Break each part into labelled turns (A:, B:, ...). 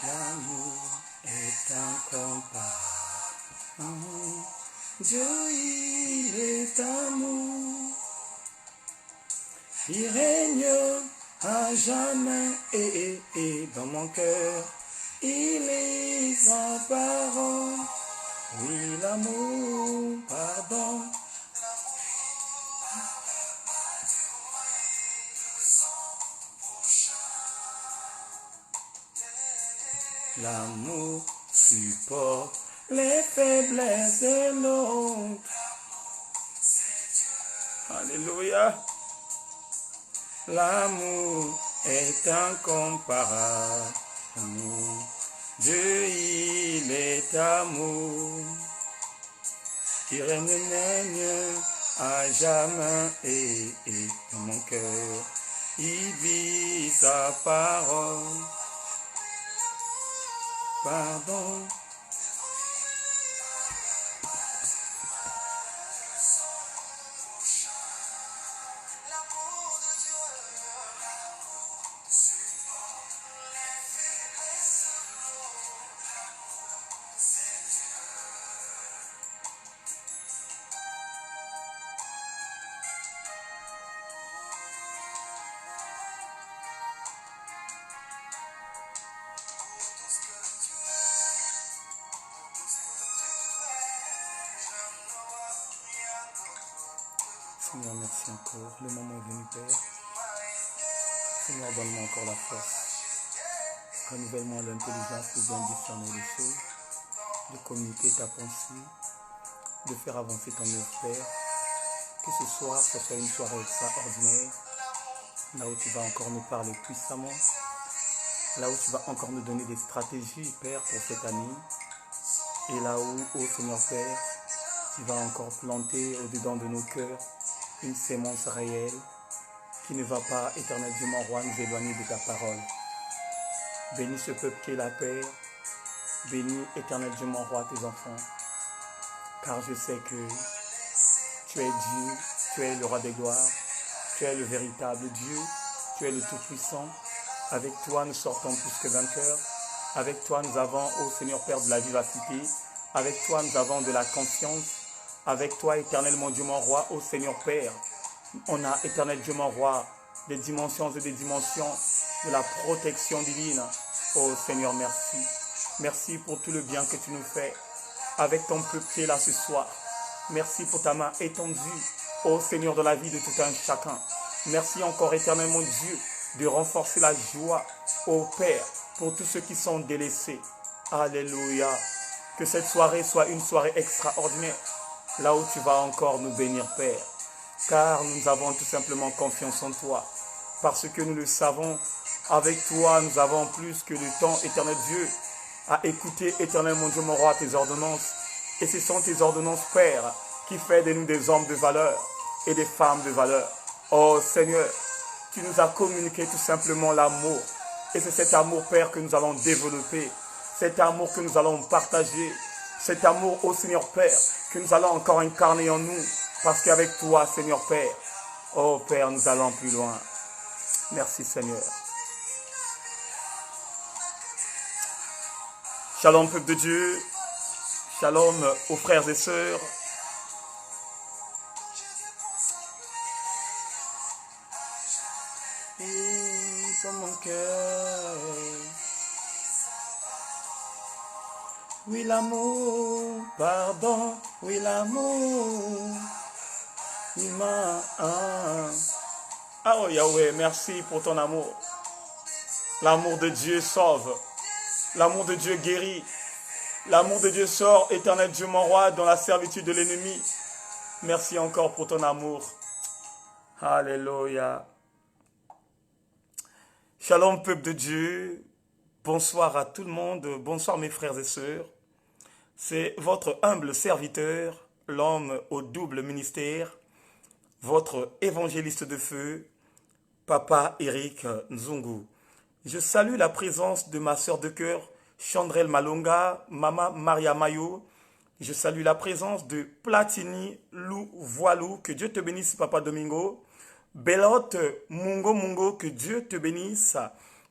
A: L'amour est incomparable. Dieu, il est amour. Il règne à jamais et dans mon cœur. Il est sans parole. Oui, l'amour, pardon. L'amour supporte les faiblesses de l'autre. Alléluia. L'amour est incomparable. Dieu, il est amour. Il règne à jamais et dans mon cœur. Il vit sa parole. Pardon. Seigneur, merci encore. Le moment est venu, Père. Seigneur, donne-moi encore la force. Renouvelle-moi l'intelligence de bien discerner les choses, de communiquer ta pensée, de faire avancer ton œuvre, Père. Que ce soir, ce soit une soirée extraordinaire, là où tu vas encore nous parler puissamment, là où tu vas encore nous donner des stratégies, Père, pour cette année. Et là où, ô Seigneur Père, tu vas encore planter au-dedans de nos cœurs une sémence réelle qui ne va pas, éternel Dieu mon roi, nous éloigner de ta parole. Bénis ce peuple qui est la Père. Bénis, éternel Dieu mon roi, tes enfants. Car je sais que tu es Dieu, tu es le roi des gloires, tu es le véritable Dieu, tu es le Tout-Puissant. Avec toi, nous sortons plus que vainqueurs. Avec toi, nous avons, ô Seigneur Père, de la vivacité. Avec toi, nous avons de la confiance. Avec toi, éternel mon Dieu, mon roi, ô Seigneur Père, on a, éternel Dieu, mon roi, des dimensions et des dimensions de la protection divine. Ô Seigneur, merci. Merci pour tout le bien que tu nous fais avec ton peuple qui est là ce soir. Merci pour ta main étendue, ô Seigneur, de la vie de tout un chacun. Merci encore, éternel mon Dieu, de renforcer la joie, ô Père, pour tous ceux qui sont délaissés. Alléluia. Que cette soirée soit une soirée extraordinaire, là où tu vas encore nous bénir, Père. Car nous avons tout simplement confiance en toi. Parce que nous le savons, avec toi, nous avons plus que le temps, éternel Dieu, à écouter, éternel mon Dieu, mon roi, tes ordonnances. Et ce sont tes ordonnances, Père, qui fait de nous des hommes de valeur et des femmes de valeur. Oh Seigneur, tu nous as communiqué tout simplement l'amour. Et c'est cet amour, Père, que nous allons développer. Cet amour que nous allons partager. Cet amour, ô Seigneur Père, que nous allons encore incarner en nous. Parce qu'avec toi, Seigneur Père, oh Père, nous allons plus loin. Merci Seigneur. Shalom peuple de Dieu. Shalom aux frères et sœurs. Et dans mon cœur, oui l'amour, pardon, oui l'amour, il m'a... Ah oh Yahweh, merci pour ton amour. L'amour de Dieu sauve. L'amour de Dieu guérit. L'amour de Dieu sort, éternel Dieu mon roi, dans la servitude de l'ennemi. Merci encore pour ton amour. Alléluia. Shalom peuple de Dieu. Bonsoir à tout le monde. Bonsoir mes frères et sœurs. C'est votre humble serviteur, l'homme au double ministère, votre évangéliste de feu, Papa Eric Nzungu. Je salue la présence de ma sœur de cœur, Chandrel Malonga, Mama Maria Mayo. Je salue la présence de Platini Lou Voilou. Que Dieu te bénisse, Papa Domingo. Belote Mungo Mungo, que Dieu te bénisse.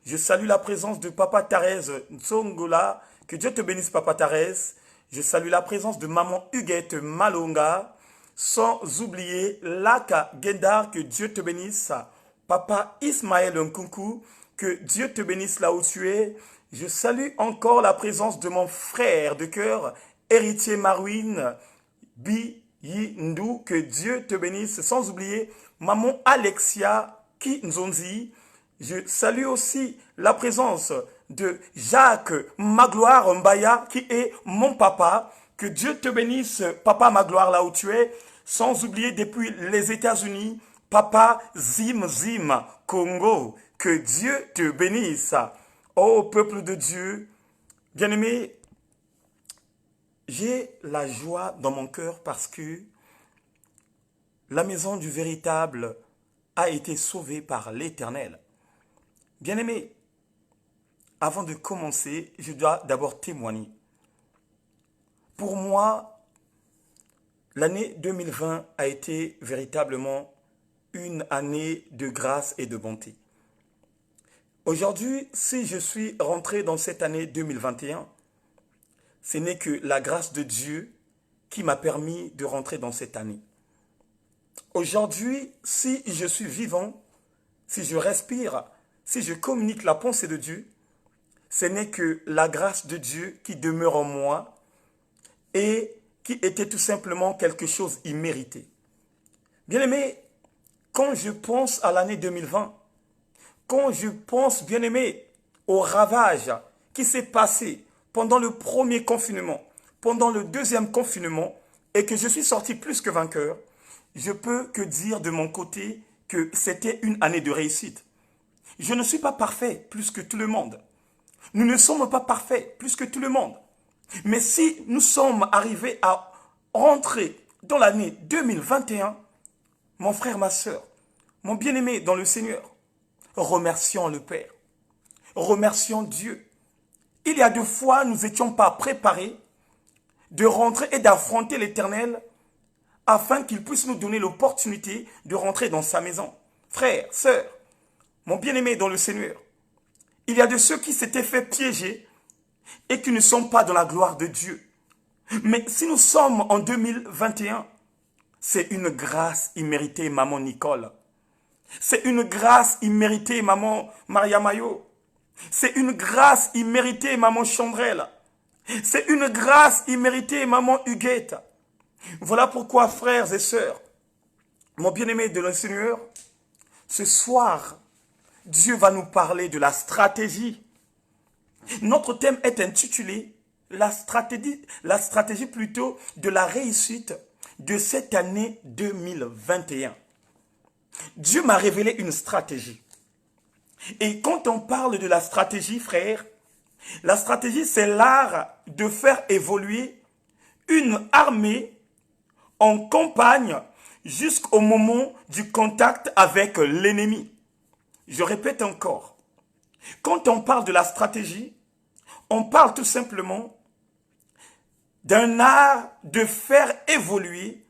A: Je salue la présence de Papa Thérèse Nzongola. Que Dieu te bénisse, Papa Thérèse. Je salue la présence de Maman Huguette Malonga. Sans oublier Laka Gendar. Que Dieu te bénisse. Papa Ismaël Nkunku. Que Dieu te bénisse là où tu es. Je salue encore la présence de mon frère de cœur, héritier Marouine Biyindu. Que Dieu te bénisse. Sans oublier Maman Alexia Kinzonzi. Je salue aussi la présence de Jacques Magloire Mbaya, qui est mon papa. Que Dieu te bénisse, Papa Magloire, là où tu es. Sans oublier depuis les États-Unis, Papa Zim Zim Congo. Que Dieu te bénisse. Ô peuple de Dieu, bien-aimé, j'ai la joie dans mon cœur parce que la maison du véritable a été sauvée par l'Éternel. Bien-aimé, avant de commencer, je dois d'abord témoigner. Pour moi, l'année 2020 a été véritablement une année de grâce et de bonté. Aujourd'hui, si je suis rentré dans cette année 2021, ce n'est que la grâce de Dieu qui m'a permis de rentrer dans cette année. Aujourd'hui, si je suis vivant, si je respire, si je communique la pensée de Dieu, ce n'est que la grâce de Dieu qui demeure en moi et qui était tout simplement quelque chose immérité. Bien-aimé, quand je pense à l'année 2020, quand je pense, bien-aimé, au ravage qui s'est passé pendant le premier confinement, pendant le deuxième confinement, et que je suis sorti plus que vainqueur, je peux que dire de mon côté que c'était une année de réussite. Je ne suis pas parfait plus que tout le monde. Nous ne sommes pas parfaits plus que tout le monde. Mais si nous sommes arrivés à rentrer dans l'année 2021, mon frère, ma soeur, mon bien-aimé dans le Seigneur, remercions le Père. Remercions Dieu. Il y a 2 fois, nous n'étions pas préparés de rentrer et d'affronter l'Éternel afin qu'il puisse nous donner l'opportunité de rentrer dans sa maison. Frère, sœur, mon bien-aimé dans le Seigneur, il y a de ceux qui s'étaient fait piéger et qui ne sont pas dans la gloire de Dieu. Mais si nous sommes en 2021, c'est une grâce imméritée, maman Nicole. C'est une grâce imméritée, maman Maria Mayo. C'est une grâce imméritée, maman Chandrelle. C'est une grâce imméritée, maman Huguette. Voilà pourquoi, frères et sœurs, mon bien-aimé de le Seigneur, ce soir, Dieu va nous parler de la stratégie. Notre thème est intitulé la stratégie plutôt de la réussite de cette année 2021. Dieu m'a révélé une stratégie. Et quand on parle de la stratégie, frère, la stratégie, c'est l'art de faire évoluer une armée en campagne jusqu'au moment du contact avec l'ennemi. Je répète encore, quand on parle de la stratégie, on parle tout simplement d'un art de faire évoluer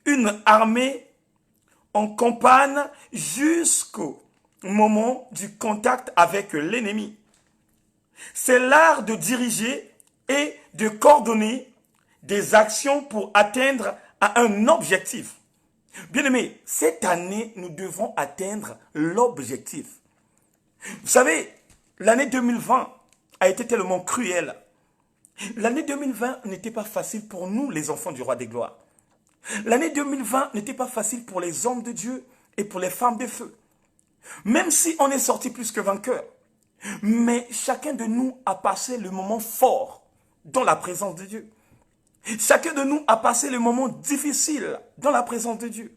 A: une armée en campagne jusqu'au moment du contact avec l'ennemi. C'est l'art de diriger et de coordonner des actions pour atteindre un objectif. Bien-aimés, cette année, nous devons atteindre l'objectif. Vous savez, l'année 2020 a été tellement cruelle. L'année 2020 n'était pas facile pour nous, les enfants du roi des gloires. L'année 2020 n'était pas facile pour les hommes de Dieu et pour les femmes de feu. Même si on est sorti plus que vainqueur. Mais chacun de nous a passé le moment fort dans la présence de Dieu. Chacun de nous a passé le moment difficile dans la présence de Dieu.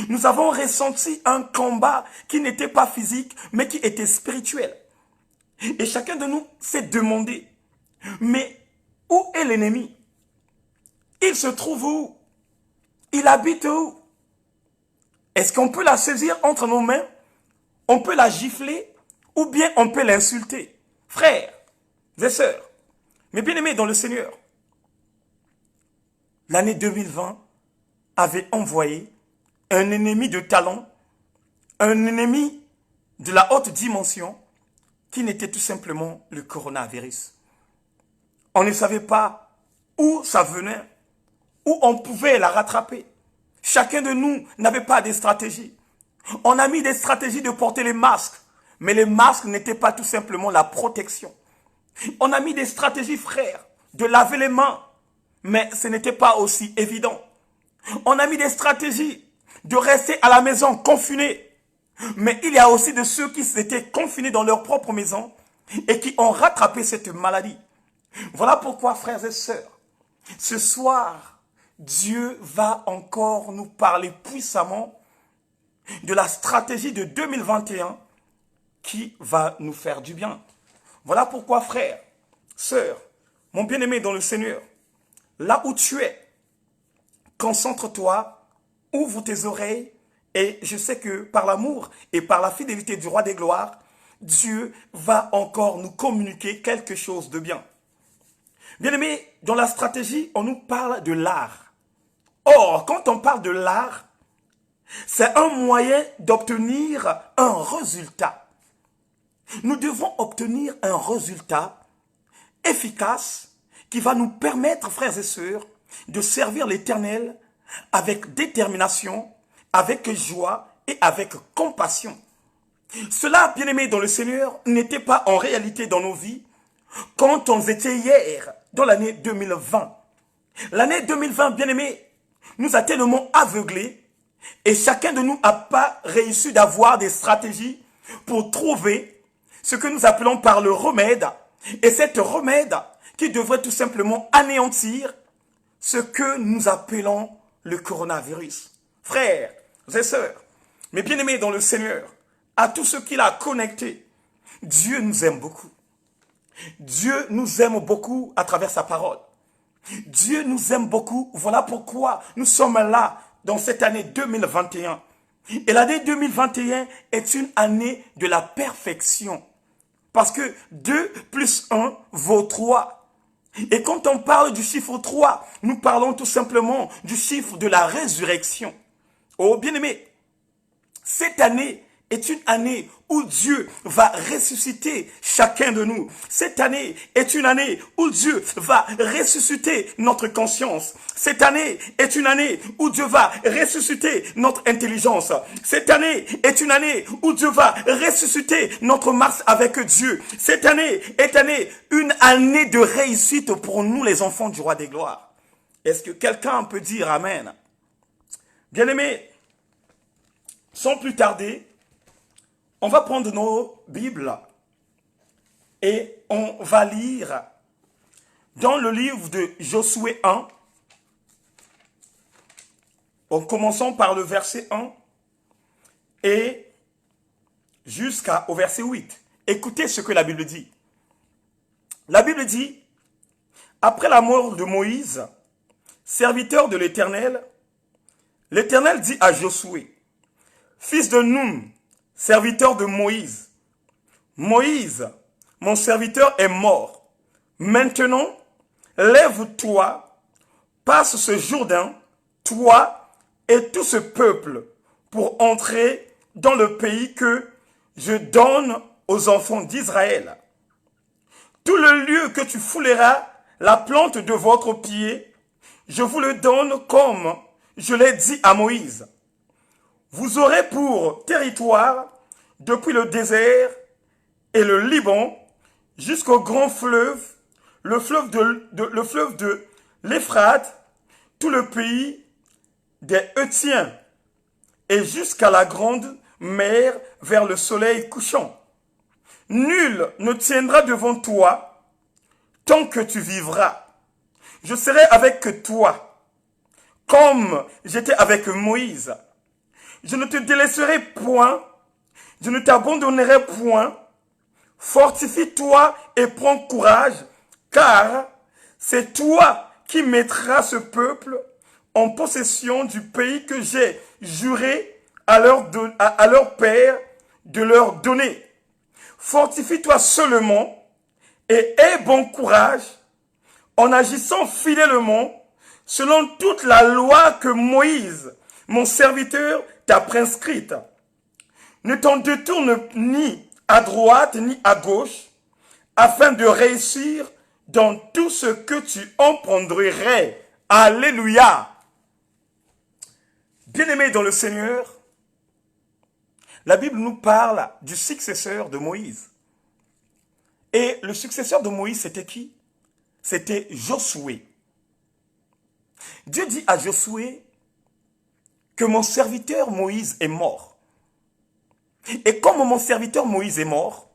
A: Nous avons ressenti un combat qui n'était pas physique, mais qui était spirituel. Et chacun de nous s'est demandé, mais où est l'ennemi? Il se trouve où? Il habite où? Est-ce qu'on peut la saisir entre nos mains? On peut la gifler ou bien on peut l'insulter? Frères et sœurs, mes bien-aimés dans le Seigneur, l'année 2020 avait envoyé un ennemi de talent, un ennemi de la haute dimension qui n'était tout simplement le coronavirus. On ne savait pas où ça venait, où on pouvait la rattraper. Chacun de nous n'avait pas des stratégies. On a mis des stratégies de porter les masques, mais les masques n'étaient pas tout simplement la protection. On a mis des stratégies, frères, de laver les mains, mais ce n'était pas aussi évident. On a mis des stratégies de rester à la maison confinés, mais il y a aussi de ceux qui s'étaient confinés dans leur propre maison et qui ont rattrapé cette maladie. Voilà pourquoi, frères et sœurs, ce soir, Dieu va encore nous parler puissamment de la stratégie de 2021 qui va nous faire du bien. Voilà pourquoi, frères, sœurs, mon bien-aimé dans le Seigneur, là où tu es, concentre-toi, ouvre tes oreilles, et je sais que par l'amour et par la fidélité du roi des gloires, Dieu va encore nous communiquer quelque chose de bien. Bien-aimé, dans la stratégie, on nous parle de l'art. Or, quand on parle de l'art, c'est un moyen d'obtenir un résultat. Nous devons obtenir un résultat efficace qui va nous permettre, frères et sœurs, de servir l'Éternel avec détermination, avec joie et avec compassion. Cela, bien-aimés dans le Seigneur, n'était pas en réalité dans nos vies quand on était hier, dans l'année 2020. L'année 2020, bien-aimés, nous a tellement aveuglés et chacun de nous n'a pas réussi d'avoir des stratégies pour trouver ce que nous appelons par le remède. Et cette remède qui devrait tout simplement anéantir ce que nous appelons le coronavirus. Frères et sœurs, mes bien-aimés dans le Seigneur, à tous ceux qui l'ont connecté, Dieu nous aime beaucoup. Dieu nous aime beaucoup à travers sa parole. Dieu nous aime beaucoup. Voilà pourquoi nous sommes là dans cette année 2021. Et l'année 2021 est une année de la perfection. Parce que 2 plus 1 vaut 3. Et quand on parle du chiffre 3, nous parlons tout simplement du chiffre de la résurrection. Oh bien-aimé, cette année est une année où Dieu va ressusciter chacun de nous. Cette année est une année où Dieu va ressusciter notre conscience. Cette année est une année où Dieu va ressusciter notre intelligence. Cette année est une année où Dieu va ressusciter notre marche avec Dieu. Cette année est une année de réussite pour nous les enfants du roi des gloires. Est-ce que quelqu'un peut dire Amen? Bien-aimés, sans plus tarder, on va prendre nos Bibles et on va lire dans le livre de Josué 1, en commençant par le verset 1 et jusqu'au verset 8. Écoutez ce que la Bible dit. La Bible dit, après la mort de Moïse, serviteur de l'Éternel, l'Éternel dit à Josué, fils de Nun, serviteur de Moïse, Moïse, mon serviteur est mort. Maintenant, lève-toi, passe ce Jourdain, toi et tout ce peuple, pour entrer dans le pays que je donne aux enfants d'Israël. Tout le lieu que tu fouleras la plante de votre pied, je vous le donne comme je l'ai dit à Moïse. Vous aurez pour territoire, depuis le désert et le Liban, jusqu'au grand fleuve, le fleuve de l'Euphrate, tout le pays des Héthiens, et jusqu'à la grande mer vers le soleil couchant. Nul ne tiendra devant toi tant que tu vivras. Je serai avec toi, comme j'étais avec Moïse. Je ne te délaisserai point, je ne t'abandonnerai point. Fortifie-toi et prends courage, car c'est toi qui mettras ce peuple en possession du pays que j'ai juré à leur père de leur donner. Fortifie-toi seulement et aie bon courage en agissant fidèlement selon toute la loi que Moïse, mon serviteur, t'a prescrite. Ne t'en détourne ni
B: à droite ni à gauche, afin de réussir dans tout ce que tu entreprendrais. Alléluia. Bien-aimés dans le Seigneur, la Bible nous parle du successeur de Moïse. Et le successeur de Moïse, c'était qui? C'était Josué. Dieu dit à Josué que mon serviteur Moïse est mort. Et comme mon serviteur Moïse est mort,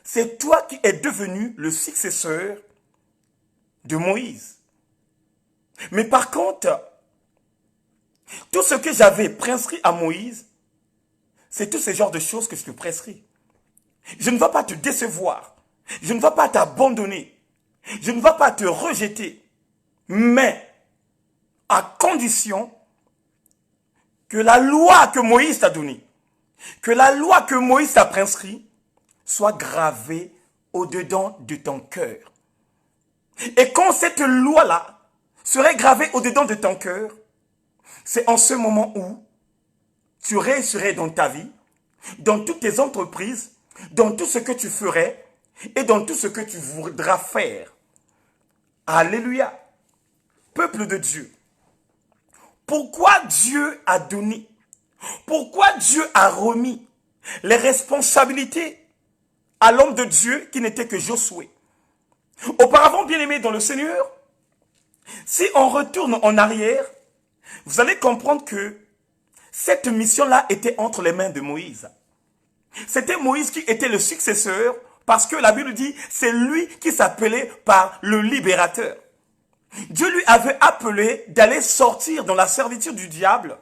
B: c'est toi qui es devenu le successeur de Moïse. Mais par contre, tout ce que j'avais prescrit à Moïse, c'est tous ces genres de choses que je te prescris. Je ne vais pas te décevoir. Je ne vais pas t'abandonner. Je ne vais pas te rejeter. Mais à condition que la loi que Moïse t'a donnée, que la loi que Moïse t'a prescrit, soit gravée au-dedans de ton cœur. Et quand cette loi-là serait gravée au-dedans de ton cœur, c'est en ce moment où tu réussirais dans ta vie, dans toutes tes entreprises, dans tout ce que tu ferais et dans tout ce que tu voudras faire. Alléluia. Peuple de Dieu. Pourquoi Dieu a donné, pourquoi Dieu a remis les responsabilités à l'homme de Dieu qui n'était que Josué? Auparavant, bien-aimés dans le Seigneur, si on retourne en arrière, vous allez comprendre que cette mission-là était entre les mains de Moïse. C'était Moïse qui était le successeur parce que la Bible dit c'est lui qui s'appelait par le libérateur. Dieu lui avait appelé d'aller sortir dans la servitude du diable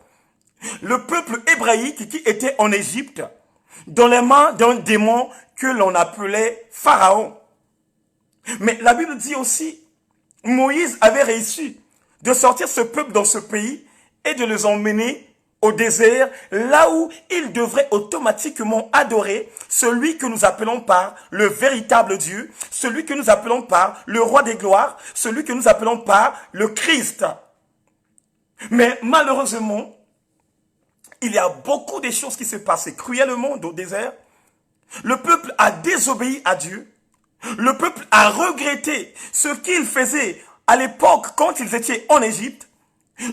B: le peuple hébraïque qui était en Égypte dans les mains d'un démon que l'on appelait Pharaon. Mais la Bible dit aussi, Moïse avait réussi de sortir ce peuple dans ce pays et de les emmener au désert, là où ils devraient automatiquement adorer celui que nous appelons par le véritable Dieu, celui que nous appelons par le roi des gloires, celui que nous appelons par le Christ. Mais malheureusement, il y a beaucoup de choses qui se passaient cruellement au désert. Le peuple a désobéi à Dieu. Le peuple a regretté ce qu'il faisait à l'époque quand ils étaient en Égypte,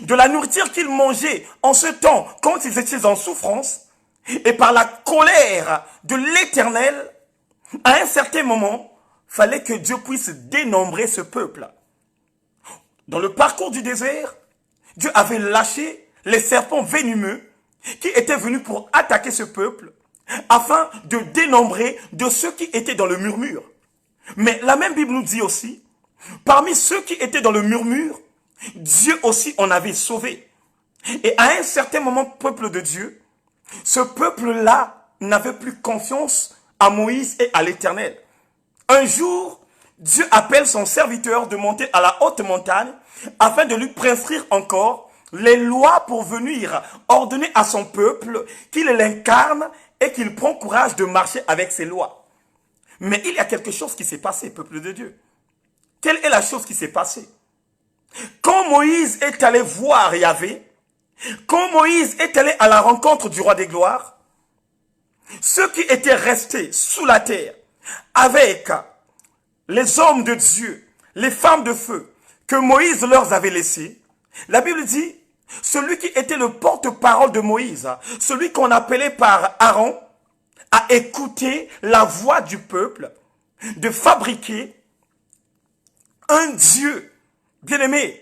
B: de la nourriture qu'ils mangeaient en ce temps quand ils étaient en souffrance, et par la colère de l'Éternel, à un certain moment, fallait que Dieu puisse dénombrer ce peuple. Dans le parcours du désert, Dieu avait lâché les serpents venimeux qui étaient venus pour attaquer ce peuple, afin de dénombrer de ceux qui étaient dans le murmure. Mais la même Bible nous dit aussi, parmi ceux qui étaient dans le murmure, Dieu aussi en avait sauvé. Et à un certain moment, peuple de Dieu, ce peuple-là n'avait plus confiance à Moïse et à l'Éternel. Un jour, Dieu appelle son serviteur de monter à la haute montagne afin de lui prescrire encore les lois pour venir ordonner à son peuple qu'il l'incarne et qu'il prend courage de marcher avec ses lois. Mais il y a quelque chose qui s'est passé, peuple de Dieu. Quelle est la chose qui s'est passée? Quand Moïse est allé voir Yahvé, quand Moïse est allé à la rencontre du roi des gloires, ceux qui étaient restés sous la terre avec les hommes de Dieu, les femmes de feu que Moïse leur avait laissés, la Bible dit, celui qui était le porte-parole de Moïse, celui qu'on appelait par Aaron, a écouté la voix du peuple de fabriquer un Dieu, bien-aimé,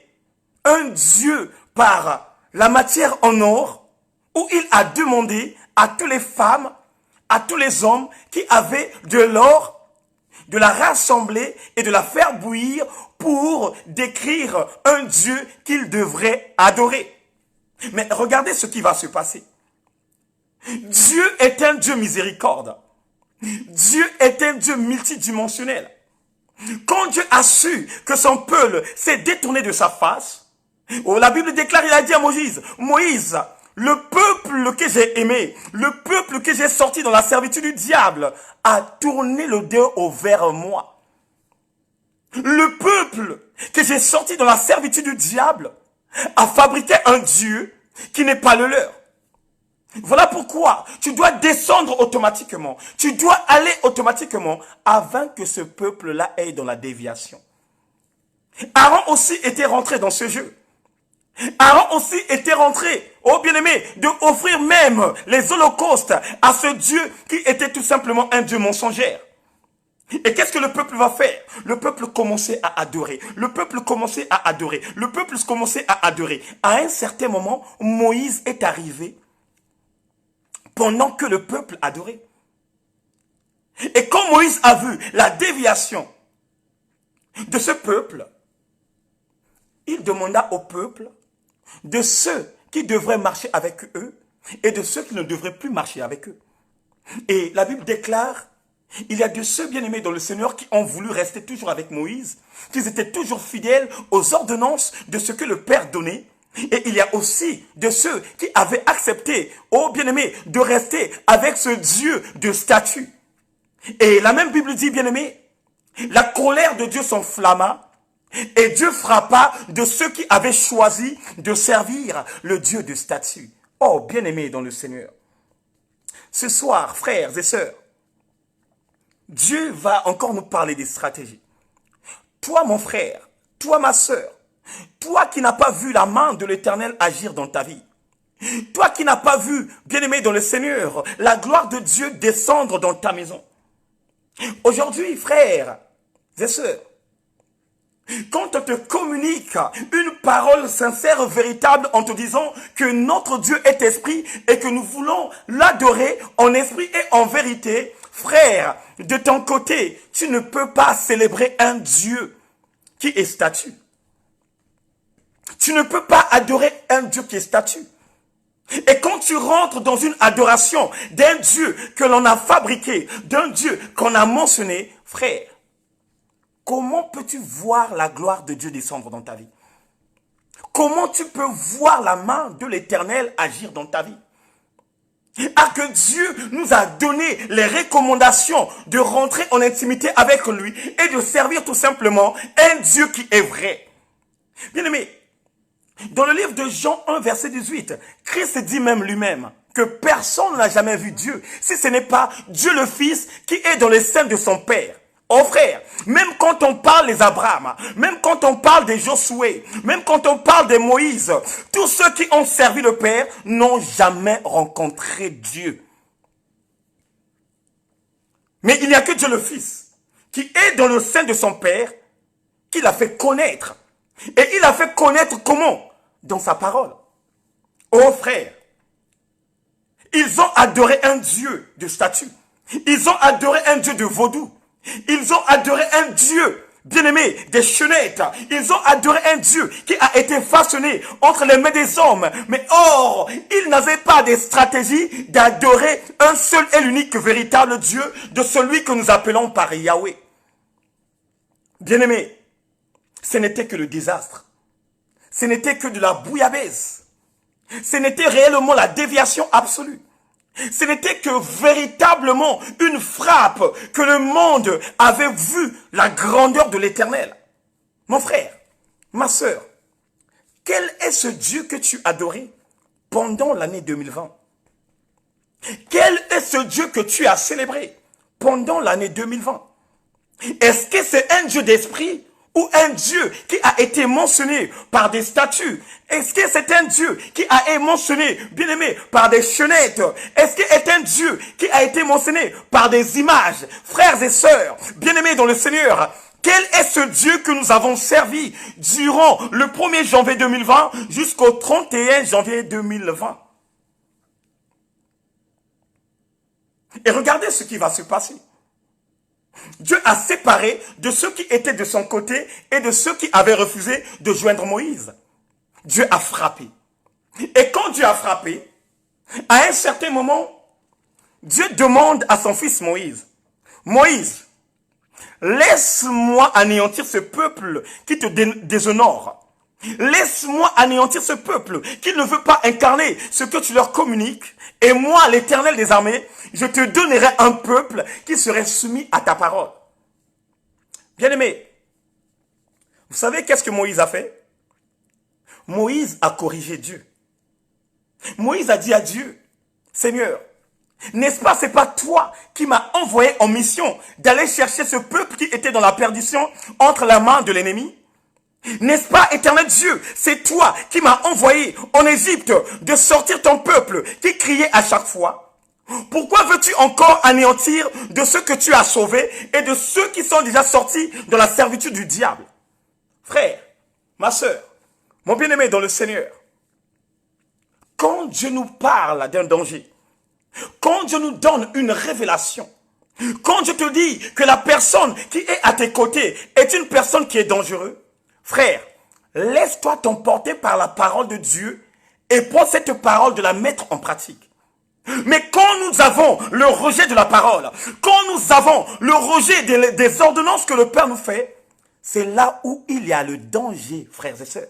B: un Dieu par la matière en or, où il a demandé à toutes les femmes, à tous les hommes qui avaient de l'or, de la rassembler et de la faire bouillir pour décrire un Dieu qu'ils devraient adorer. Mais regardez ce qui va se passer. Dieu est un Dieu miséricorde. Dieu est un Dieu multidimensionnel. Quand Dieu a su que son peuple s'est détourné de sa face, la Bible déclare, il a dit à Moïse, Moïse, le peuple que j'ai aimé, le peuple que j'ai sorti dans la servitude du diable, a tourné le dos vers moi. Le peuple que j'ai sorti dans la servitude du diable a fabriqué un Dieu qui n'est pas le leur. Voilà pourquoi tu dois descendre automatiquement. Tu dois aller automatiquement avant que ce peuple-là aille dans la déviation. Aaron aussi était rentré dans ce jeu. Aaron aussi était rentré, oh bien-aimé, de offrir même les holocaustes à ce Dieu qui était tout simplement un Dieu mensongère. Et qu'est-ce que le peuple va faire? Le peuple commençait à adorer. Le peuple commençait à adorer. Le peuple commençait à adorer. À un certain moment, Moïse est arrivé pendant que le peuple adorait. Et quand Moïse a vu la déviation de ce peuple, il demanda au peuple de ceux qui devraient marcher avec eux et de ceux qui ne devraient plus marcher avec eux. Et la Bible déclare, il y a de ceux bien-aimés dans le Seigneur qui ont voulu rester toujours avec Moïse, qui étaient toujours fidèles aux ordonnances de ce que le Père donnait. Et il y a aussi de ceux qui avaient accepté, oh bien-aimés, de rester avec ce Dieu de statut. Et la même Bible dit, bien-aimés, la colère de Dieu s'enflamma et Dieu frappa de ceux qui avaient choisi de servir le Dieu de statut. Oh, bien-aimés dans le Seigneur. Ce soir, frères et sœurs, Dieu va encore nous parler des stratégies. Toi, mon frère, toi, ma sœur, toi qui n'as pas vu la main de l'Éternel agir dans ta vie, toi qui n'as pas vu, bien-aimé dans le Seigneur, la gloire de Dieu descendre dans ta maison. Aujourd'hui, frères et sœurs, quand on te communique une parole sincère, véritable, en te disant que notre Dieu est esprit et que nous voulons l'adorer en esprit et en vérité, frère, de ton côté, tu ne peux pas célébrer un Dieu qui est statue. Tu ne peux pas adorer un Dieu qui est statue. Et quand tu rentres dans une adoration d'un Dieu que l'on a fabriqué, d'un Dieu qu'on a mentionné, frère, comment peux-tu voir la gloire de Dieu descendre dans ta vie? Comment tu peux voir la main de l'Éternel agir dans ta vie? Ah, que Dieu nous a donné les recommandations de rentrer en intimité avec lui et de servir tout simplement un Dieu qui est vrai. Bien-aimé, dans le livre de Jean 1, verset 18, Christ dit même lui-même que personne n'a jamais vu Dieu si ce n'est pas Dieu le Fils qui est dans les seins de son Père. Oh frère, même quand on parle des Abraham, même quand on parle des Josué, même quand on parle des Moïse, tous ceux qui ont servi le Père n'ont jamais rencontré Dieu. Mais il n'y a que Dieu le Fils qui est dans le sein de son Père qui l'a fait connaître. Et il a fait connaître comment? Dans sa parole. Oh frère, ils ont adoré un Dieu de statue. Ils ont adoré un Dieu de vaudou. Ils ont adoré un Dieu, bien-aimé, des chenettes. Ils ont adoré un Dieu qui a été façonné entre les mains des hommes. Mais or, ils n'avaient pas de stratégie d'adorer un seul et l'unique véritable Dieu de celui que nous appelons par Yahweh. Bien-aimé, ce n'était que le désastre. Ce n'était que de la bouillabaisse. Ce n'était réellement la déviation absolue. Ce n'était que véritablement une frappe que le monde avait vu la grandeur de l'Éternel. Mon frère, ma sœur, quel est ce Dieu que tu adorais pendant l'année 2020? Quel est ce Dieu que tu as célébré pendant l'année 2020? Est-ce que c'est un Dieu d'esprit ou un Dieu qui a été mentionné par des statues? Est-ce que c'est un Dieu qui a été mentionné, bien aimé, par des chenettes? Est-ce que c'est un Dieu qui a été mentionné par des images? Frères et sœurs, bien aimés dans le Seigneur, quel est ce Dieu que nous avons servi durant le 1er janvier 2020 jusqu'au 31 janvier 2020? Et regardez ce qui va se passer. Dieu a séparé de ceux qui étaient de son côté et de ceux qui avaient refusé de joindre Moïse. Dieu a frappé. Et quand Dieu a frappé, à un certain moment, Dieu demande à son fils Moïse, Moïse, laisse-moi anéantir ce peuple qui te déshonore. Laisse-moi anéantir ce peuple qui ne veut pas incarner ce que tu leur communiques. Et moi, l'Éternel des armées, je te donnerai un peuple qui serait soumis à ta parole. Bien-aimé, vous savez qu'est-ce que Moïse a fait? Moïse a corrigé Dieu. Moïse a dit à Dieu, Seigneur, n'est-ce pas, c'est pas toi qui m'as envoyé en mission d'aller chercher ce peuple qui était dans la perdition entre la main de l'ennemi? N'est-ce pas, éternel Dieu, c'est toi qui m'as envoyé en Égypte de sortir ton peuple qui criait à chaque fois? Pourquoi veux-tu encore anéantir de ceux que tu as sauvés et de ceux qui sont déjà sortis de la servitude du diable? Frère, ma sœur, mon bien-aimé dans le Seigneur, quand Dieu nous parle d'un danger, quand Dieu nous donne une révélation, quand Dieu te dit que la personne qui est à tes côtés est une personne qui est dangereuse, frère, laisse-toi t'emporter par la parole de Dieu et prends cette parole de la mettre en pratique. Mais quand nous avons le rejet de la parole, quand nous avons le rejet des ordonnances que le Père nous fait, c'est là où il y a le danger, frères et sœurs.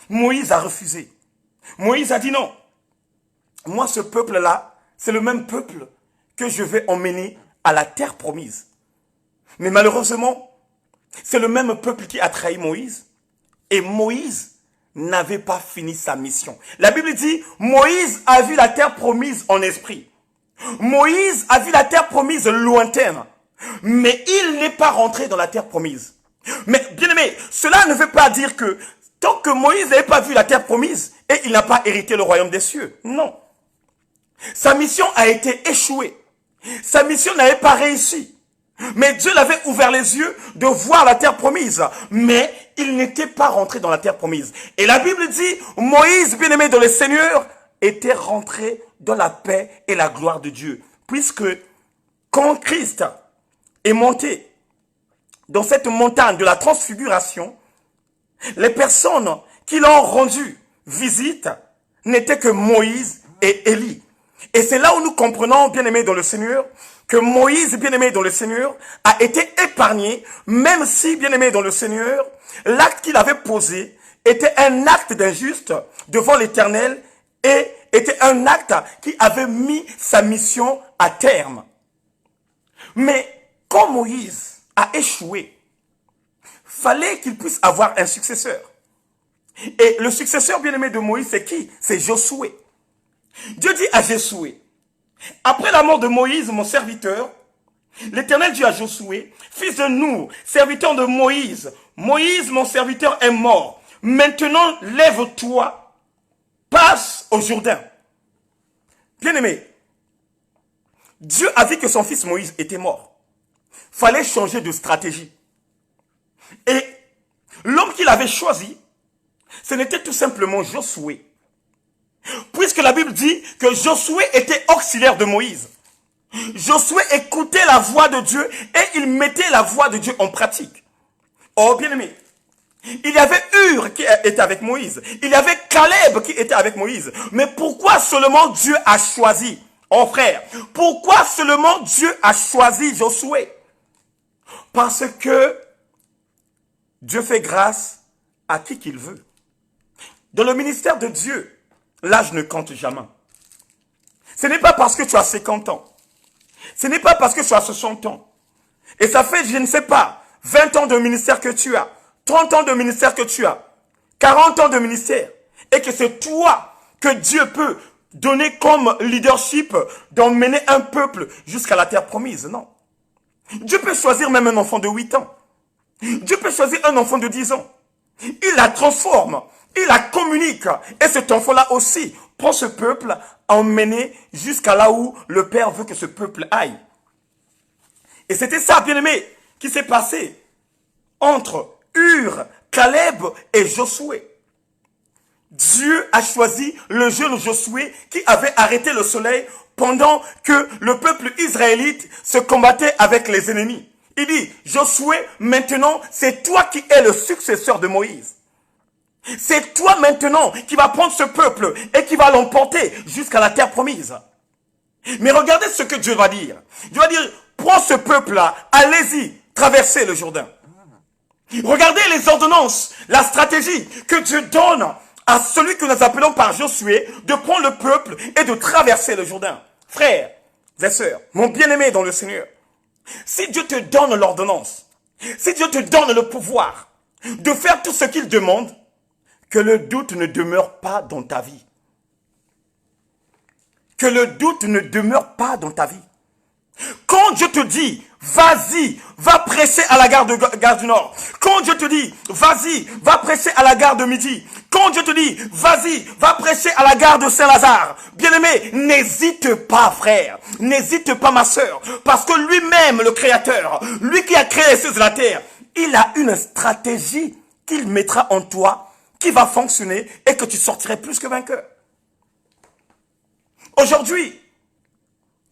B: Moïse a refusé. Moïse a dit non. Moi, ce peuple-là, c'est le même peuple que je vais emmener à la terre promise. Mais malheureusement, c'est le même peuple qui a trahi Moïse. Et Moïse n'avait pas fini sa mission. La Bible dit, Moïse a vu la terre promise en esprit. Moïse a vu la terre promise lointaine. Mais il n'est pas rentré dans la terre promise. Mais bien aimé, cela ne veut pas dire que tant que Moïse n'avait pas vu la terre promise, et il n'a pas hérité le royaume des cieux. Non. Sa mission a été échouée. Sa mission n'avait pas réussi. Mais Dieu l'avait ouvert les yeux de voir la terre promise. Mais il n'était pas rentré dans la terre promise. Et la Bible dit, Moïse, bien-aimé dans le Seigneur, était rentré dans la paix et la gloire de Dieu. Puisque quand Christ est monté dans cette montagne de la transfiguration, les personnes qui l'ont rendu visite n'étaient que Moïse et Élie. Et c'est là où nous comprenons, bien-aimés dans le Seigneur, que Moïse, bien-aimé dans le Seigneur, a été épargné, même si, bien-aimé dans le Seigneur, l'acte qu'il avait posé était un acte d'injuste devant l'Éternel et était un acte qui avait mis sa mission à terme. Mais quand Moïse a échoué, fallait qu'il puisse avoir un successeur. Et le successeur bien-aimé de Moïse, c'est qui? C'est Josué. Dieu dit à Josué, après la mort de Moïse, mon serviteur, l'Éternel dit à Josué, fils de Nour, serviteur de Moïse, Moïse, mon serviteur, est mort. Maintenant, lève-toi, passe au Jourdain. Bien-aimé, Dieu a vu que son fils Moïse était mort. Fallait changer de stratégie. Et l'homme qu'il avait choisi, ce n'était tout simplement Josué. Puisque la Bible dit que Josué était auxiliaire de Moïse. Josué écoutait la voix de Dieu et il mettait la voix de Dieu en pratique. Oh bien-aimé, il y avait Hur qui était avec Moïse. Il y avait Caleb qui était avec Moïse. Mais pourquoi seulement Dieu a choisi, oh frère, pourquoi seulement Dieu a choisi Josué? Parce que Dieu fait grâce à qui qu'il veut. Dans le ministère de Dieu, l'âge ne compte jamais. Ce n'est pas parce que tu as 50 ans. Ce n'est pas parce que tu as 60 ans. Et ça fait, je ne sais pas, 20 ans de ministère que tu as, 30 ans de ministère que tu as, 40 ans de ministère, et que c'est toi que Dieu peut donner comme leadership d'emmener un peuple jusqu'à la terre promise. Non. Dieu peut choisir même un enfant de 8 ans. Dieu peut choisir un enfant de 10 ans. Il la transforme. Il la communique. Et cet enfant-là aussi prend ce peuple à emmener jusqu'à là où le Père veut que ce peuple aille. Et c'était ça, bien-aimé, qui s'est passé entre Hur, Caleb et Josué. Dieu a choisi le jeune Josué qui avait arrêté le soleil pendant que le peuple israélite se combattait avec les ennemis. Il dit, Josué, maintenant, c'est toi qui es le successeur de Moïse. C'est toi maintenant qui vas prendre ce peuple et qui va l'emporter jusqu'à la terre promise. Mais regardez ce que Dieu va dire. Dieu va dire, prends ce peuple-là, allez-y, traversez le Jourdain. Regardez les ordonnances, la stratégie que Dieu donne à celui que nous appelons par Josué de prendre le peuple et de traverser le Jourdain. Frères et sœurs, mon bien-aimé dans le Seigneur, si Dieu te donne l'ordonnance, si Dieu te donne le pouvoir de faire tout ce qu'il demande, que le doute ne demeure pas dans ta vie. que le doute ne demeure pas dans ta vie. Quand Dieu te dit, vas-y, va prêcher à la gare du Nord. Quand Dieu te dit, vas-y, va prêcher à la gare de Midi. Quand Dieu te dit, vas-y, va prêcher à la gare de Saint-Lazare. Bien-aimé, n'hésite pas, frère. N'hésite pas, ma sœur. Parce que lui-même, le Créateur, lui qui a créé les cieux et la terre, il a une stratégie qu'il mettra en toi, qui va fonctionner et que tu sortirais plus que vainqueur. Aujourd'hui,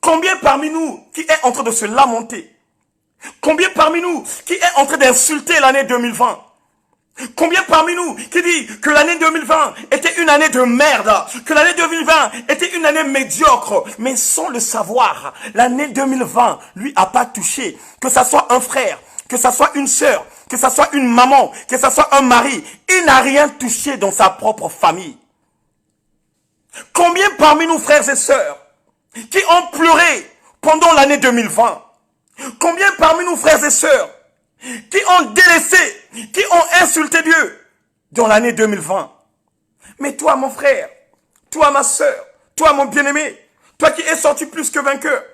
B: combien parmi nous qui est en train de se lamenter? Combien parmi nous qui est en train d'insulter l'année 2020? Combien parmi nous qui dit que l'année 2020 était une année de merde, que l'année 2020 était une année médiocre, mais sans le savoir, l'année 2020 lui a pas touché, que ça soit un frère, que ça soit une sœur, que ça soit une maman, que ça soit un mari, il n'a rien touché dans sa propre famille. Combien parmi nous, frères et sœurs, qui ont pleuré pendant l'année 2020? Combien parmi nous, frères et sœurs, qui ont délaissé, qui ont insulté Dieu dans l'année 2020? Mais toi, mon frère, toi, ma sœur, toi, mon bien-aimé, toi qui es sorti plus que vainqueur,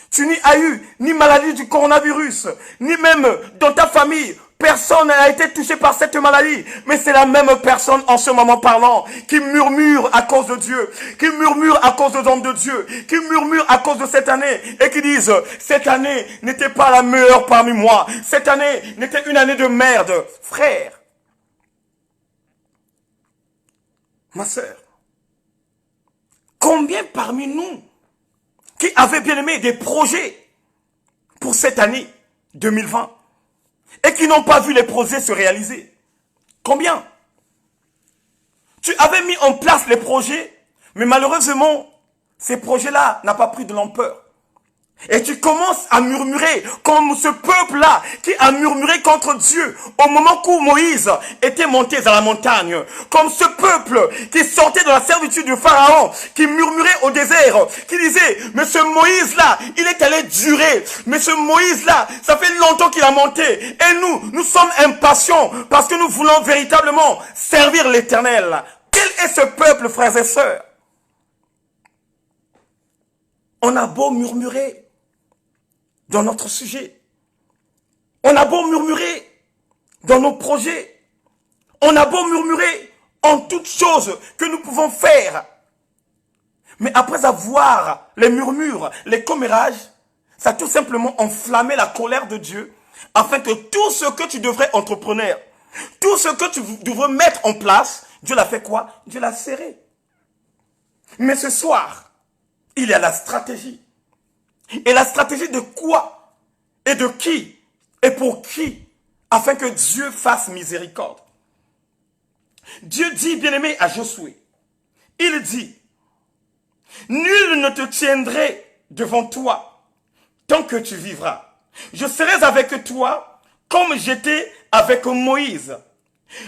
B: tu n'y as eu ni maladie du coronavirus, ni même dans ta famille, personne n'a été touché par cette maladie, mais c'est la même personne en ce moment parlant, qui murmure à cause de Dieu, qui murmure à cause de l'homme de Dieu, qui murmure à cause de cette année, et qui disent, cette année n'était pas la meilleure parmi moi, cette année n'était une année de merde. Frère, ma sœur, combien parmi nous qui avaient bien aimé des projets pour cette année 2020 et qui n'ont pas vu les projets se réaliser? Combien? Tu avais mis en place les projets, mais malheureusement, ces projets-là n'ont pas pris de l'ampleur. Et tu commences à murmurer comme ce peuple-là qui a murmuré contre Dieu au moment où Moïse était monté à la montagne. Comme ce peuple qui sortait de la servitude du Pharaon, qui murmurait au désert, qui disait, mais ce Moïse-là, il est allé durer. Mais ce Moïse-là, ça fait longtemps qu'il a monté. Et nous sommes impatients parce que nous voulons véritablement servir l'Éternel. Quel est ce peuple, frères et sœurs? On a beau murmurer dans notre sujet. On a beau murmurer dans nos projets. On a beau murmurer en toutes choses que nous pouvons faire. Mais après avoir les murmures, les commérages, ça a tout simplement enflammé la colère de Dieu afin que tout ce que tu devrais entreprendre, tout ce que tu devrais mettre en place, Dieu l'a fait quoi? Dieu l'a serré. Mais ce soir, il y a la stratégie. Et la stratégie de quoi? Et de qui? Et pour qui? Afin que Dieu fasse miséricorde. Dieu dit, bien-aimé, à Josué, il dit, nul ne te tiendrait devant toi tant que tu vivras. Je serai avec toi comme j'étais avec Moïse.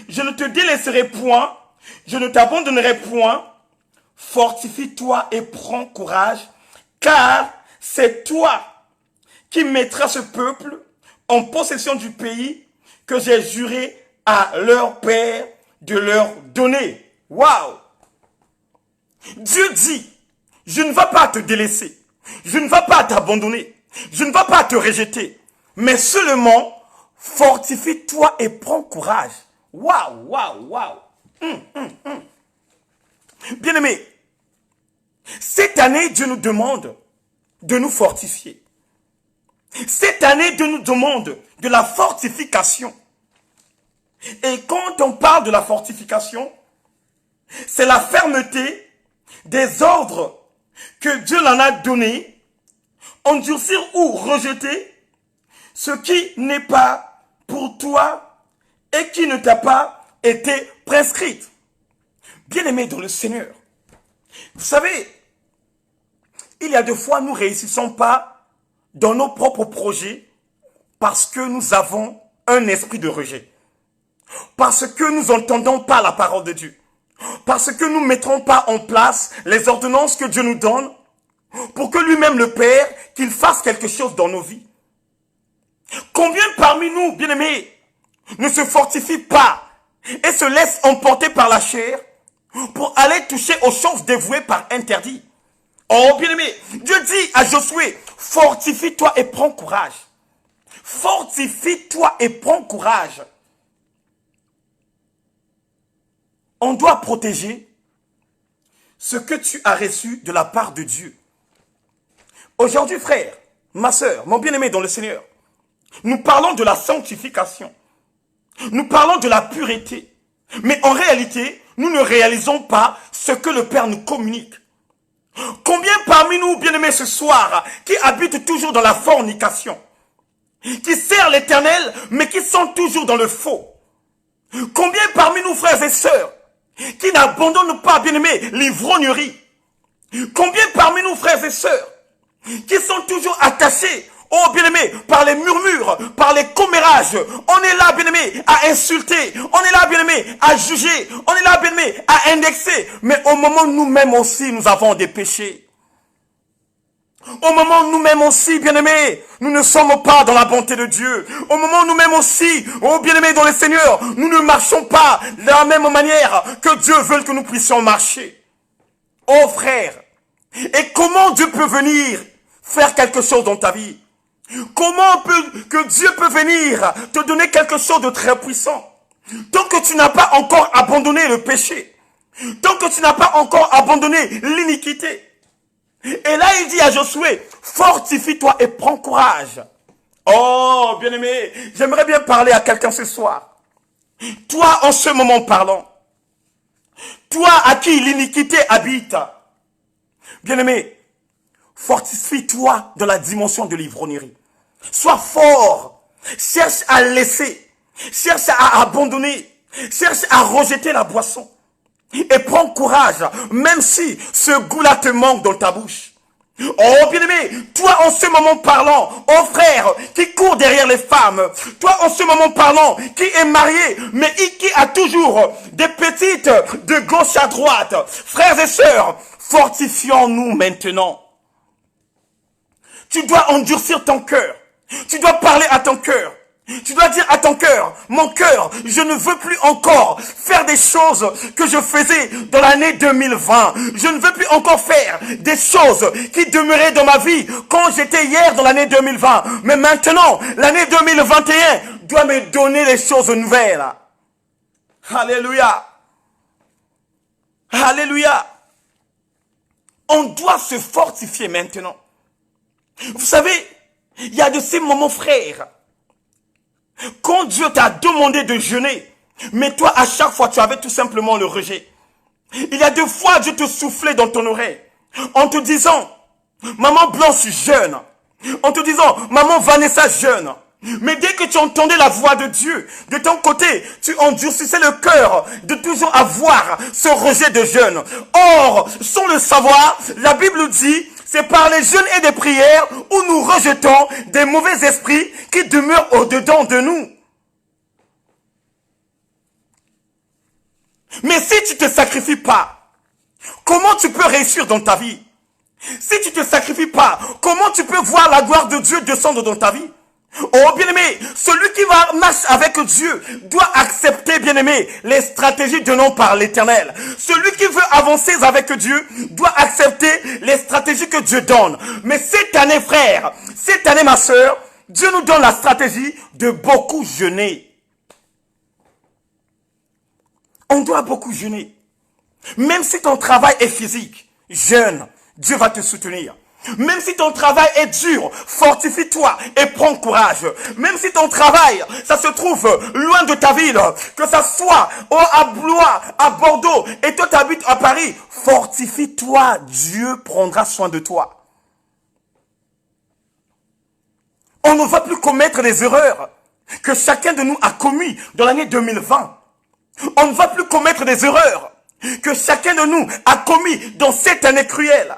B: Je ne te délaisserai point, je ne t'abandonnerai point. Fortifie-toi et prends courage, car c'est toi qui mettras ce peuple en possession du pays que j'ai juré à leur père de leur donner. Waouh! Dieu dit, je ne vais pas te délaisser, je ne vais pas t'abandonner, je ne vais pas te rejeter, mais seulement fortifie-toi et prends courage. Waouh, waouh, waouh! Bien-aimés, cette année, Dieu nous demande de nous fortifier. Cette année, Dieu nous demande de la fortification. Et quand on parle de la fortification, c'est la fermeté des ordres que Dieu en a donnés, endurcir ou rejeter ce qui n'est pas pour toi et qui ne t'a pas été prescrite. Bien-aimé dans le Seigneur, vous savez, il y a des fois, nous ne réussissons pas dans nos propres projets parce que nous avons un esprit de rejet. Parce que nous n'entendons pas la parole de Dieu. Parce que nous ne mettrons pas en place les ordonnances que Dieu nous donne pour que lui-même, le Père, qu'il fasse quelque chose dans nos vies. Combien parmi nous, bien-aimés, ne se fortifient pas et se laissent emporter par la chair pour aller toucher aux choses dévouées par interdit? Oh, bien-aimé, Dieu dit à Josué, fortifie-toi et prends courage. Fortifie-toi et prends courage. On doit protéger ce que tu as reçu de la part de Dieu. Aujourd'hui, frère, ma soeur, mon bien-aimé dans le Seigneur, nous parlons de la sanctification. Nous parlons de la pureté. Mais en réalité, nous ne réalisons pas ce que le Père nous communique. Combien parmi nous, bien-aimés ce soir, qui habitent toujours dans la fornication, qui servent l'Éternel, mais qui sont toujours dans le faux? Combien parmi nous, frères et sœurs, qui n'abandonnent pas, bien-aimés, l'ivrognerie? Combien parmi nous, frères et sœurs, qui sont toujours attachés, oh bien-aimés, par les murmures, par les commérages? On est là, bien-aimés, à insulter, on est là, bien-aimés, à juger, on est là, bien-aimés, à indexer, mais au moment où nous-mêmes aussi, nous avons des péchés. Au moment où nous-mêmes aussi, bien-aimés, nous ne sommes pas dans la bonté de Dieu. Au moment où nous-mêmes aussi, oh bien-aimés dans le Seigneur, nous ne marchons pas de la même manière que Dieu veut que nous puissions marcher. Oh frère, et comment Dieu peut venir faire quelque chose dans ta vie? Comment que Dieu peut venir te donner quelque chose de très puissant? Tant que tu n'as pas encore abandonné le péché, tant que tu n'as pas encore abandonné l'iniquité. Et là, il dit à Josué, fortifie-toi et prends courage. Oh, bien-aimé, j'aimerais bien parler à quelqu'un ce soir. Toi, en ce moment parlant, toi à qui l'iniquité habite, bien-aimé, fortifie-toi dans la dimension de l'ivrognerie. Sois fort. Cherche à laisser. Cherche à abandonner. Cherche à rejeter la boisson. Et prends courage, même si ce goût-là te manque dans ta bouche. Oh bien-aimé, toi en ce moment parlant, oh frère, qui court derrière les femmes, toi en ce moment parlant, qui est marié, mais qui a toujours des petites de gauche à droite, frères et sœurs, fortifions-nous maintenant. Tu dois endurcir ton cœur. Tu dois parler à ton cœur. Tu dois dire à ton cœur, mon cœur, je ne veux plus encore faire des choses que je faisais dans l'année 2020. Je ne veux plus encore faire des choses qui demeuraient dans ma vie quand j'étais hier dans l'année 2020. Mais maintenant, l'année 2021 doit me donner les choses nouvelles. Alléluia. Alléluia. On doit se fortifier maintenant. Vous savez, il y a de ces moments, frères, quand Dieu t'a demandé de jeûner, mais toi, à chaque fois, tu avais tout simplement le rejet. Il y a deux fois, Dieu te soufflait dans ton oreille, en te disant, maman Blanche jeûne, en te disant, maman Vanessa jeûne. Mais dès que tu entendais la voix de Dieu, de ton côté, tu endurcissais le cœur de toujours avoir ce rejet de jeûne. Or, sans le savoir, la Bible dit, c'est par les jeûnes et des prières où nous rejetons des mauvais esprits qui demeurent au-dedans de nous. Mais si tu ne te sacrifies pas, comment tu peux réussir dans ta vie? Si tu ne te sacrifies pas, comment tu peux voir la gloire de Dieu descendre dans ta vie? Oh bien-aimé, celui qui va marcher avec Dieu doit accepter, bien-aimé, les stratégies données par l'Éternel. Celui qui veut avancer avec Dieu doit accepter les stratégies que Dieu donne. Mais cette année, frère, cette année, ma soeur, Dieu nous donne la stratégie de beaucoup jeûner. On doit beaucoup jeûner. Même si ton travail est physique, jeûne, Dieu va te soutenir. Même si ton travail est dur, fortifie-toi et prends courage. Même si ton travail, ça se trouve loin de ta ville, que ça soit à Blois, à Bordeaux, et toi tu habites à Paris, fortifie-toi, Dieu prendra soin de toi. On ne va plus commettre les erreurs que chacun de nous a commis dans l'année 2020. On ne va plus commettre des erreurs que chacun de nous a commis dans cette année cruelle.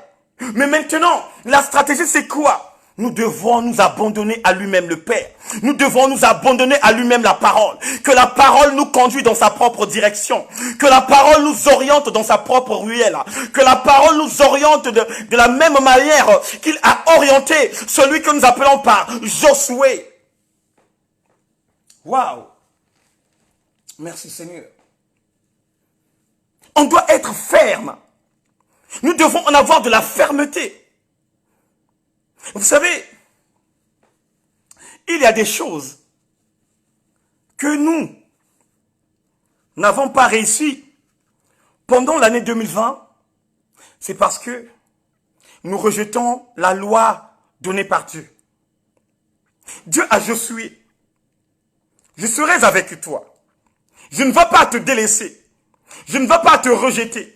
B: Mais maintenant, la stratégie c'est quoi? Nous devons nous abandonner à lui-même le Père. Nous devons nous abandonner à lui-même la parole. Que la parole nous conduit dans sa propre direction. Que la parole nous oriente dans sa propre ruelle. Que la parole nous oriente de la même manière qu'il a orienté celui que nous appelons par Josué. Waouh! Merci Seigneur. On doit être ferme. Nous devons en avoir de la fermeté. Vous savez, il y a des choses que nous n'avons pas réussi pendant l'année 2020. C'est parce que nous rejetons la loi donnée par Dieu. Dieu a Josué. Je serai avec toi. Je ne vais pas te délaisser. Je ne vais pas te rejeter.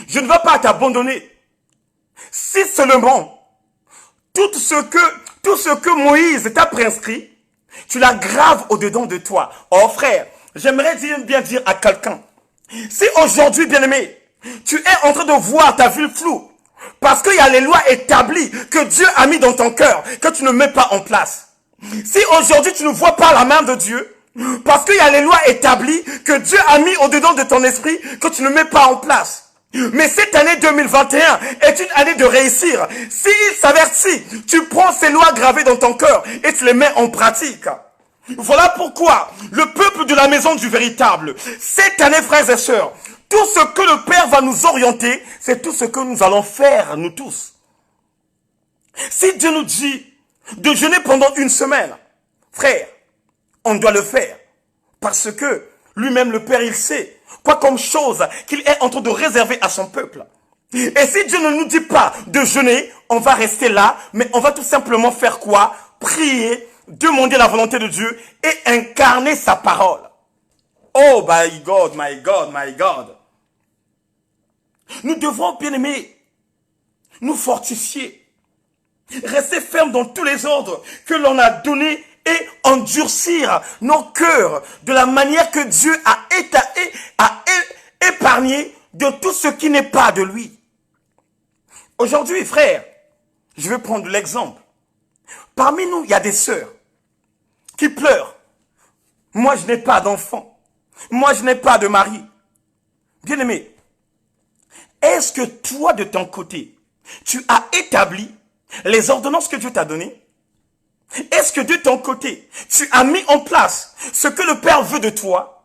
B: Je ne vais pas t'abandonner. Si seulement tout ce que Moïse t'a prescrit, tu la graves au-dedans de toi. Oh frère, j'aimerais bien dire à quelqu'un, si aujourd'hui, bien-aimé, tu es en train de voir ta vie floue, parce qu'il y a les lois établies que Dieu a mis dans ton cœur, que tu ne mets pas en place. Si aujourd'hui tu ne vois pas la main de Dieu, parce qu'il y a les lois établies que Dieu a mis au-dedans de ton esprit, que tu ne mets pas en place. Mais cette année 2021 est une année de réussir. S'il s'avère si tu prends ces lois gravées dans ton cœur et tu les mets en pratique. Voilà pourquoi le peuple de la maison du véritable, cette année frères et sœurs, tout ce que le Père va nous orienter, c'est tout ce que nous allons faire, nous tous. Si Dieu nous dit de jeûner pendant une semaine, frère, on doit le faire. Parce que lui-même, le Père, il sait quoi comme chose qu'il est en train de réserver à son peuple. Et si Dieu ne nous dit pas de jeûner, on va rester là, mais on va tout simplement faire quoi? Prier, demander la volonté de Dieu et incarner sa parole. Oh my God, my God, my God. Nous devons, bien aimer, nous fortifier, rester fermes dans tous les ordres que l'on a donnés et endurcir nos cœurs de la manière que Dieu a épargné de tout ce qui n'est pas de lui. Aujourd'hui, frère, je vais prendre l'exemple. Parmi nous, il y a des sœurs qui pleurent. Moi, je n'ai pas d'enfant. Moi, je n'ai pas de mari. Bien-aimé, est-ce que toi, de ton côté, tu as établi les ordonnances que Dieu t'a données? Est-ce que de ton côté, tu as mis en place ce que le Père veut de toi?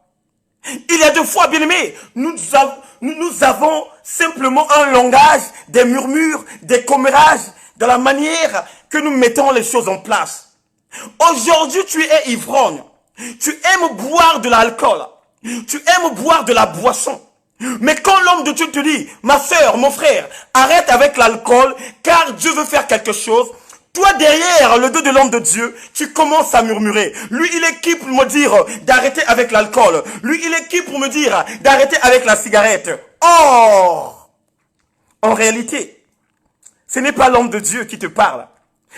B: Il y a deux fois, bien-aimés, nous avons simplement un langage, des murmures, des commérages, de la manière que nous mettons les choses en place. Aujourd'hui, tu es ivrogne. Tu aimes boire de l'alcool. Tu aimes boire de la boisson. Mais quand l'homme de Dieu te dit, ma sœur, mon frère, arrête avec l'alcool, car Dieu veut faire quelque chose, toi, derrière le dos de l'homme de Dieu, tu commences à murmurer. Lui, il est qui pour me dire d'arrêter avec l'alcool? Lui, il est qui pour me dire d'arrêter avec la cigarette? Or, en réalité, ce n'est pas l'homme de Dieu qui te parle,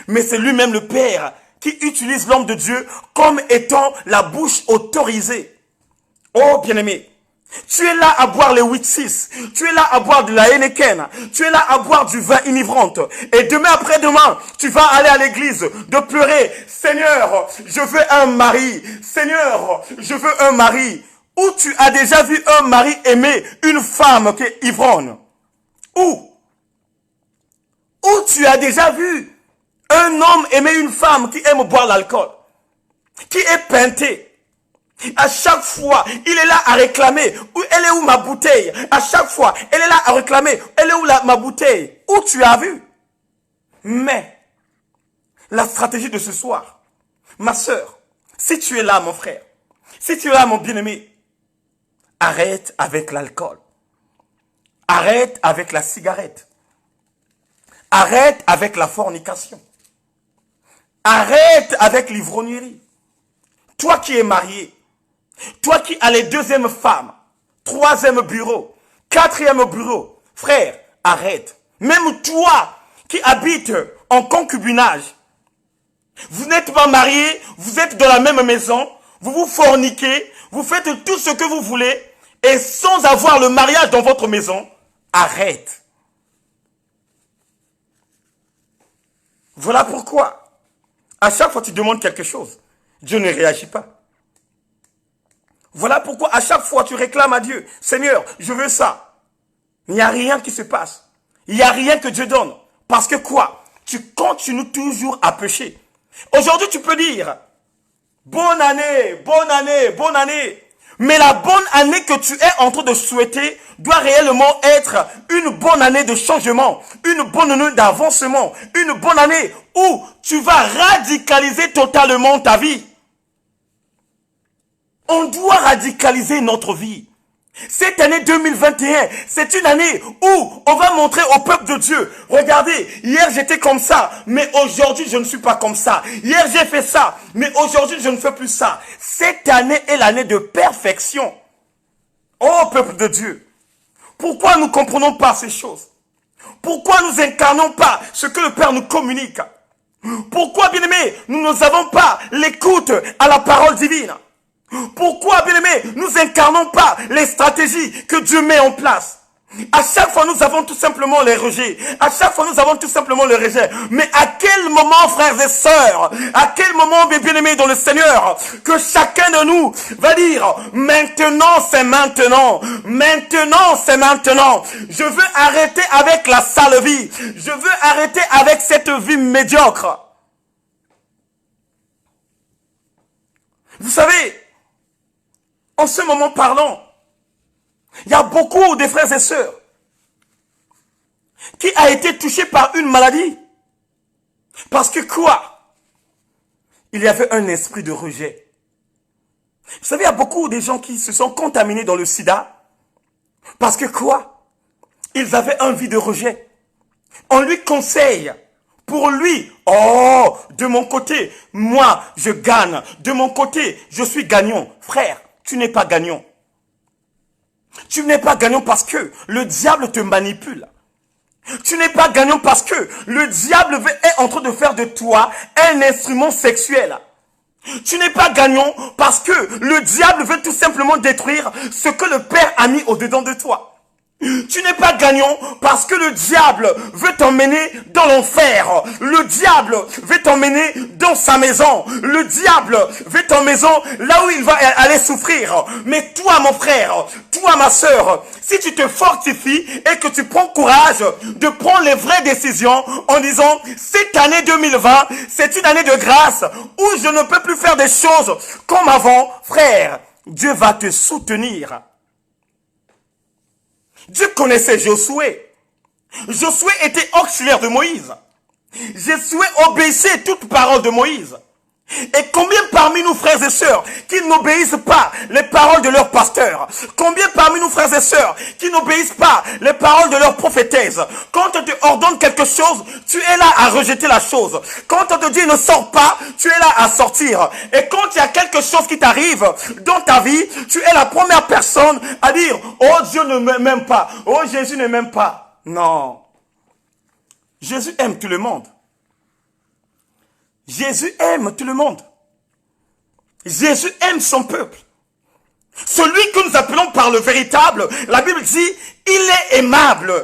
B: mais c'est lui-même le Père qui utilise l'homme de Dieu comme étant la bouche autorisée. Oh, bien-aimé, tu es là à boire les 8-6. Tu es là à boire de la Heineken. Tu es là à boire du vin inivrante. Et demain après-demain, tu vas aller à l'église de pleurer. Seigneur, je veux un mari. Seigneur, je veux un mari. Où tu as déjà vu un mari aimer une femme qui est ivrogne? Où tu as déjà vu un homme aimer une femme qui aime boire l'alcool? Qui est peinté? À chaque fois, il est là à réclamer. Elle est où ma bouteille? À chaque fois, elle est là à réclamer. Elle est où ma bouteille? Où tu as vu? Mais, la stratégie de ce soir, ma sœur, si tu es là, mon frère, si tu es là, mon bien-aimé, arrête avec l'alcool. Arrête avec la cigarette. Arrête avec la fornication. Arrête avec l'ivrognerie. Toi qui es marié, toi qui as les deuxième femmes, troisième bureau, quatrième bureau, frère, arrête. Même toi qui habites en concubinage, vous n'êtes pas marié, vous êtes dans la même maison, vous vous forniquez, vous faites tout ce que vous voulez, et sans avoir le mariage dans votre maison, arrête. Voilà pourquoi, à chaque fois que tu demandes quelque chose, Dieu ne réagit pas. Voilà pourquoi à chaque fois tu réclames à Dieu, Seigneur, je veux ça. Il n'y a rien qui se passe. Il n'y a rien que Dieu donne. Parce que quoi? Tu continues toujours à pécher. Aujourd'hui tu peux dire, bonne année, bonne année, bonne année. Mais la bonne année que tu es en train de souhaiter doit réellement être une bonne année de changement, une bonne année d'avancement, une bonne année où tu vas radicaliser totalement ta vie. On doit radicaliser notre vie. Cette année 2021, c'est une année où on va montrer au peuple de Dieu, regardez, hier j'étais comme ça, mais aujourd'hui je ne suis pas comme ça. Hier j'ai fait ça, mais aujourd'hui je ne fais plus ça. Cette année est l'année de perfection. Oh peuple de Dieu, pourquoi nous ne comprenons pas ces choses? Pourquoi nous incarnons pas ce que le Père nous communique? Pourquoi, bien-aimés, nous n'avons pas l'écoute à la parole divine? Pourquoi, bien-aimés, nous incarnons pas les stratégies que Dieu met en place? À chaque fois, nous avons tout simplement les rejets. À chaque fois, nous avons tout simplement le rejet. Mais à quel moment, frères et sœurs, à quel moment, mes bien-aimés dans le Seigneur, que chacun de nous va dire, maintenant c'est maintenant. Maintenant c'est maintenant. Je veux arrêter avec la sale vie. Je veux arrêter avec cette vie médiocre. Vous savez, en ce moment parlant, il y a beaucoup de frères et sœurs qui a été touchés par une maladie. Parce que quoi? Il y avait un esprit de rejet. Vous savez, il y a beaucoup de gens qui se sont contaminés dans le sida. Parce que quoi? Ils avaient envie de rejet. On lui conseille. Pour lui, oh, de mon côté, moi, je gagne. De mon côté, je suis gagnant. Frère, tu n'es pas gagnant. Tu n'es pas gagnant parce que le diable te manipule. Tu n'es pas gagnant parce que le diable est en train de faire de toi un instrument sexuel. Tu n'es pas gagnant parce que le diable veut tout simplement détruire ce que le Père a mis au-dedans de toi. Tu n'es pas gagnant parce que le diable veut t'emmener dans l'enfer. Le diable veut t'emmener dans sa maison. Le diable veut t'emmener là où il va aller souffrir. Mais toi, mon frère, toi, ma sœur, si tu te fortifies et que tu prends courage de prendre les vraies décisions en disant, cette année 2020, c'est une année de grâce où je ne peux plus faire des choses comme avant, frère, Dieu va te soutenir. Dieu connaissait Josué. Josué était auxiliaire de Moïse. Josué obéissait toute parole de Moïse. Et combien parmi nous, frères et sœurs, qui n'obéissent pas les paroles de leur pasteur? Combien parmi nous, frères et sœurs, qui n'obéissent pas les paroles de leur prophétesse? Quand on te ordonne quelque chose, tu es là à rejeter la chose. Quand on te dit ne sors pas, tu es là à sortir. Et quand il y a quelque chose qui t'arrive dans ta vie, tu es la première personne à dire, oh Dieu ne m'aime pas, oh Jésus ne m'aime pas. Non. Jésus aime tout le monde. Jésus aime tout le monde. Jésus aime son peuple. Celui que nous appelons par le véritable, la Bible dit, il est aimable.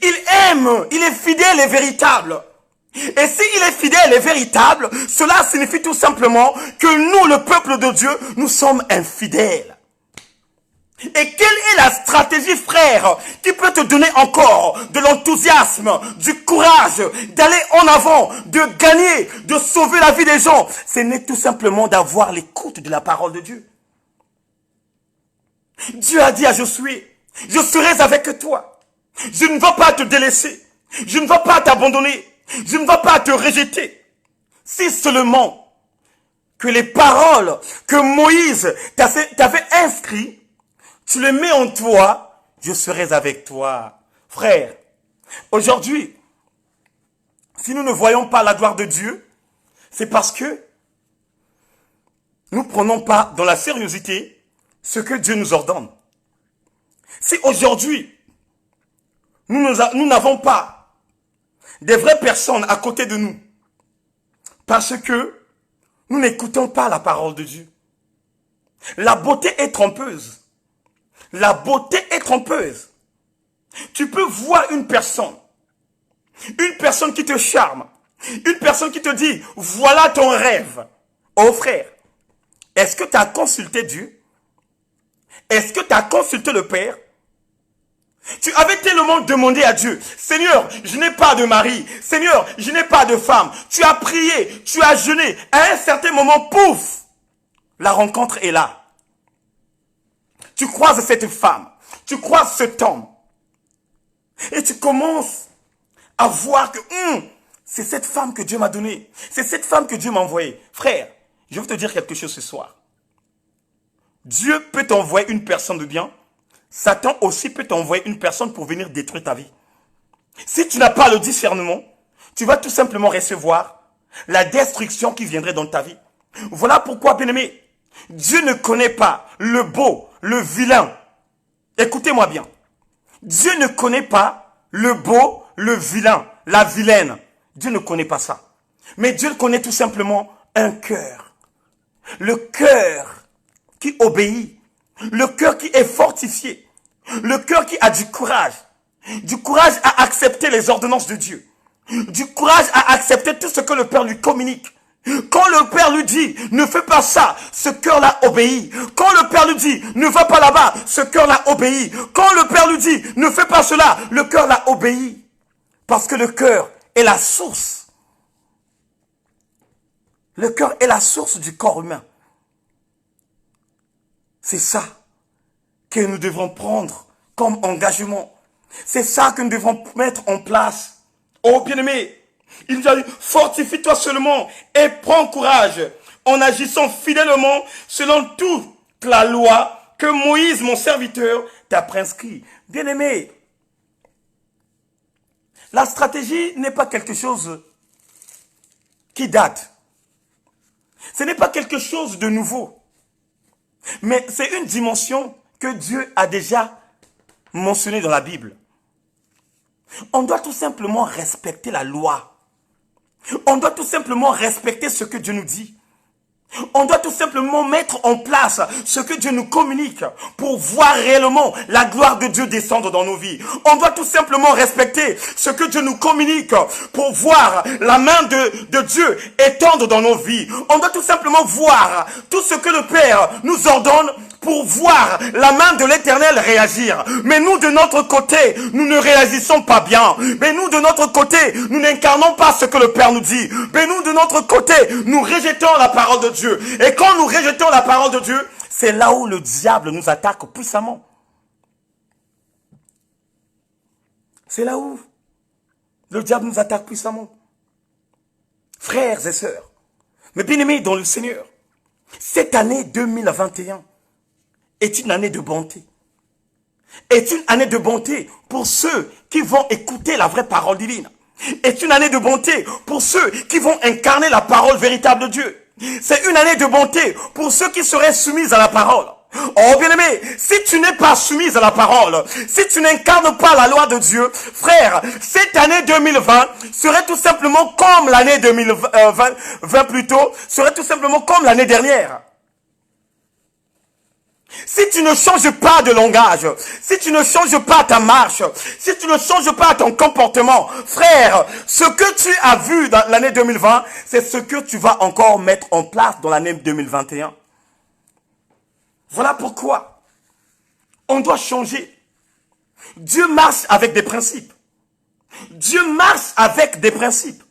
B: Il aime, il est fidèle et véritable. Et s'il est fidèle et véritable, cela signifie tout simplement que nous, le peuple de Dieu, nous sommes infidèles. Et quelle est la stratégie, frère, qui peut te donner encore de l'enthousiasme, du courage, d'aller en avant, de gagner, de sauver la vie des gens? Ce n'est tout simplement d'avoir l'écoute de la parole de Dieu. Dieu a dit à Josué, je serai avec toi. Je ne vais pas te délaisser. Je ne vais pas t'abandonner. Je ne vais pas te rejeter. Si seulement que les paroles que Moïse t'avait inscrites, tu le mets en toi, je serai avec toi. Frère, aujourd'hui, si nous ne voyons pas la gloire de Dieu, c'est parce que nous ne prenons pas dans la sérieuxité ce que Dieu nous ordonne. Si aujourd'hui, nous n'avons pas des vraies personnes à côté de nous, parce que nous n'écoutons pas la parole de Dieu. La beauté est trompeuse. La beauté est trompeuse. Tu peux voir une personne qui te charme, une personne qui te dit, voilà ton rêve. Oh frère, est-ce que tu as consulté Dieu? Est-ce que tu as consulté le Père? Tu avais tellement demandé à Dieu, Seigneur, je n'ai pas de mari, Seigneur, je n'ai pas de femme. Tu as prié, tu as jeûné. À un certain moment, pouf, la rencontre est là. tu croises cette femme, tu croises cet homme, et tu commences à voir que c'est cette femme que Dieu m'a donnée, c'est cette femme que Dieu m'a envoyée. Frère, je veux te dire quelque chose ce soir. Dieu peut t'envoyer une personne de bien, Satan aussi peut t'envoyer une personne pour venir détruire ta vie. Si tu n'as pas le discernement, tu vas tout simplement recevoir la destruction qui viendrait dans ta vie. Voilà pourquoi, bien-aimé, Dieu ne connaît pas le beau, le vilain. Écoutez-moi bien. Dieu ne connaît pas le beau, le vilain, la vilaine. Dieu ne connaît pas ça. Mais Dieu connaît tout simplement un cœur. Le cœur qui obéit. Le cœur qui est fortifié. Le cœur qui a du courage. Du courage à accepter les ordonnances de Dieu. Du courage à accepter tout ce que le Père lui communique. Quand le Père lui dit, ne fais pas ça, ce cœur-là obéit. Quand le Père lui dit, ne va pas là-bas, ce cœur-là obéit. Quand le Père lui dit, ne fais pas cela, le cœur-là obéit. Parce que le cœur est la source. Le cœur est la source du corps humain. C'est ça que nous devons prendre comme engagement. C'est ça que nous devons mettre en place. Oh bien-aimé, il nous a dit, fortifie-toi seulement et prends courage en agissant fidèlement selon toute la loi que Moïse, mon serviteur, t'a prescrit. Bien-aimé, la stratégie n'est pas quelque chose qui date. Ce n'est pas quelque chose de nouveau. Mais c'est une dimension que Dieu a déjà mentionnée dans la Bible. On doit tout simplement respecter la loi. On doit tout simplement respecter ce que Dieu nous dit. On doit tout simplement mettre en place ce que Dieu nous communique pour voir réellement la gloire de Dieu descendre dans nos vies. On doit tout simplement respecter ce que Dieu nous communique pour voir la main de Dieu étendre dans nos vies. On doit tout simplement voir tout ce que le Père nous ordonne pour voir la main de l'Éternel réagir. Mais nous, de notre côté, nous ne réagissons pas bien. Mais nous, de notre côté, nous n'incarnons pas ce que le Père nous dit. Mais nous, de notre côté, nous rejetons la parole de Dieu. Et quand nous rejetons la parole de Dieu, c'est là où le diable nous attaque puissamment. C'est là où le diable nous attaque puissamment. Frères et sœurs, mes bien-aimés dans le Seigneur, cette année 2021 est une année de bonté. Est une année de bonté pour ceux qui vont écouter la vraie parole divine. Est une année de bonté pour ceux qui vont incarner la parole véritable de Dieu. C'est une année de bonté pour ceux qui seraient soumis à la parole. Oh bien-aimé, si tu n'es pas soumise à la parole, si tu n'incarnes pas la loi de Dieu, frère, cette année 2020 serait tout simplement comme l'année 2020 plutôt, serait tout simplement comme l'année dernière. Si tu ne changes pas de langage, si tu ne changes pas ta marche, si tu ne changes pas ton comportement, frère, ce que tu as vu dans l'année 2020, c'est ce que tu vas encore mettre en place dans l'année 2021. Voilà pourquoi on doit changer. Dieu marche avec des principes. Dieu marche avec des principes.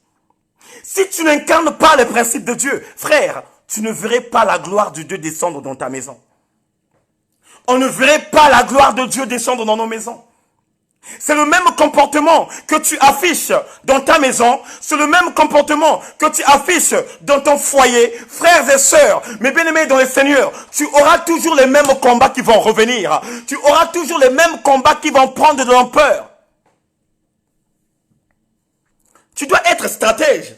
B: Si tu n'incarnes pas les principes de Dieu, frère, tu ne verrais pas la gloire de Dieu descendre dans ta maison. On ne verrait pas la gloire de Dieu descendre dans nos maisons. C'est le même comportement que tu affiches dans ta maison, c'est le même comportement que tu affiches dans ton foyer. Frères et sœurs, mes bien-aimés dans le Seigneur, tu auras toujours les mêmes combats qui vont revenir. Tu auras toujours les mêmes combats qui vont prendre de l'ampleur. Tu dois être stratège.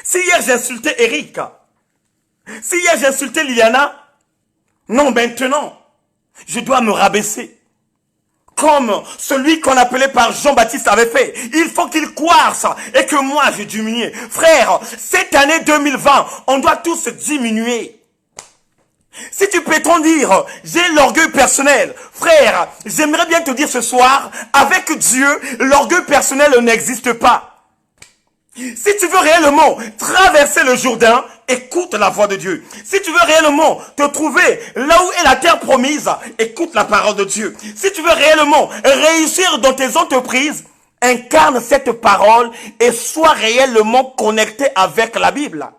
B: Si hier j'ai insulté Eric, si hier j'ai insulté Liliana, non, maintenant, je dois me rabaisser. Comme celui qu'on appelait par Jean-Baptiste avait fait. Il faut qu'il croisse et que moi je diminue. Frère, cette année 2020, on doit tous diminuer. Si tu prétends dire, j'ai l'orgueil personnel, frère, j'aimerais bien te dire ce soir, avec Dieu, l'orgueil personnel n'existe pas. Si tu veux réellement traverser le Jourdain, écoute la voix de Dieu. Si tu veux réellement te trouver là où est la terre promise, écoute la parole de Dieu. Si tu veux réellement réussir dans tes entreprises, incarne cette parole et sois réellement connecté avec la Bible.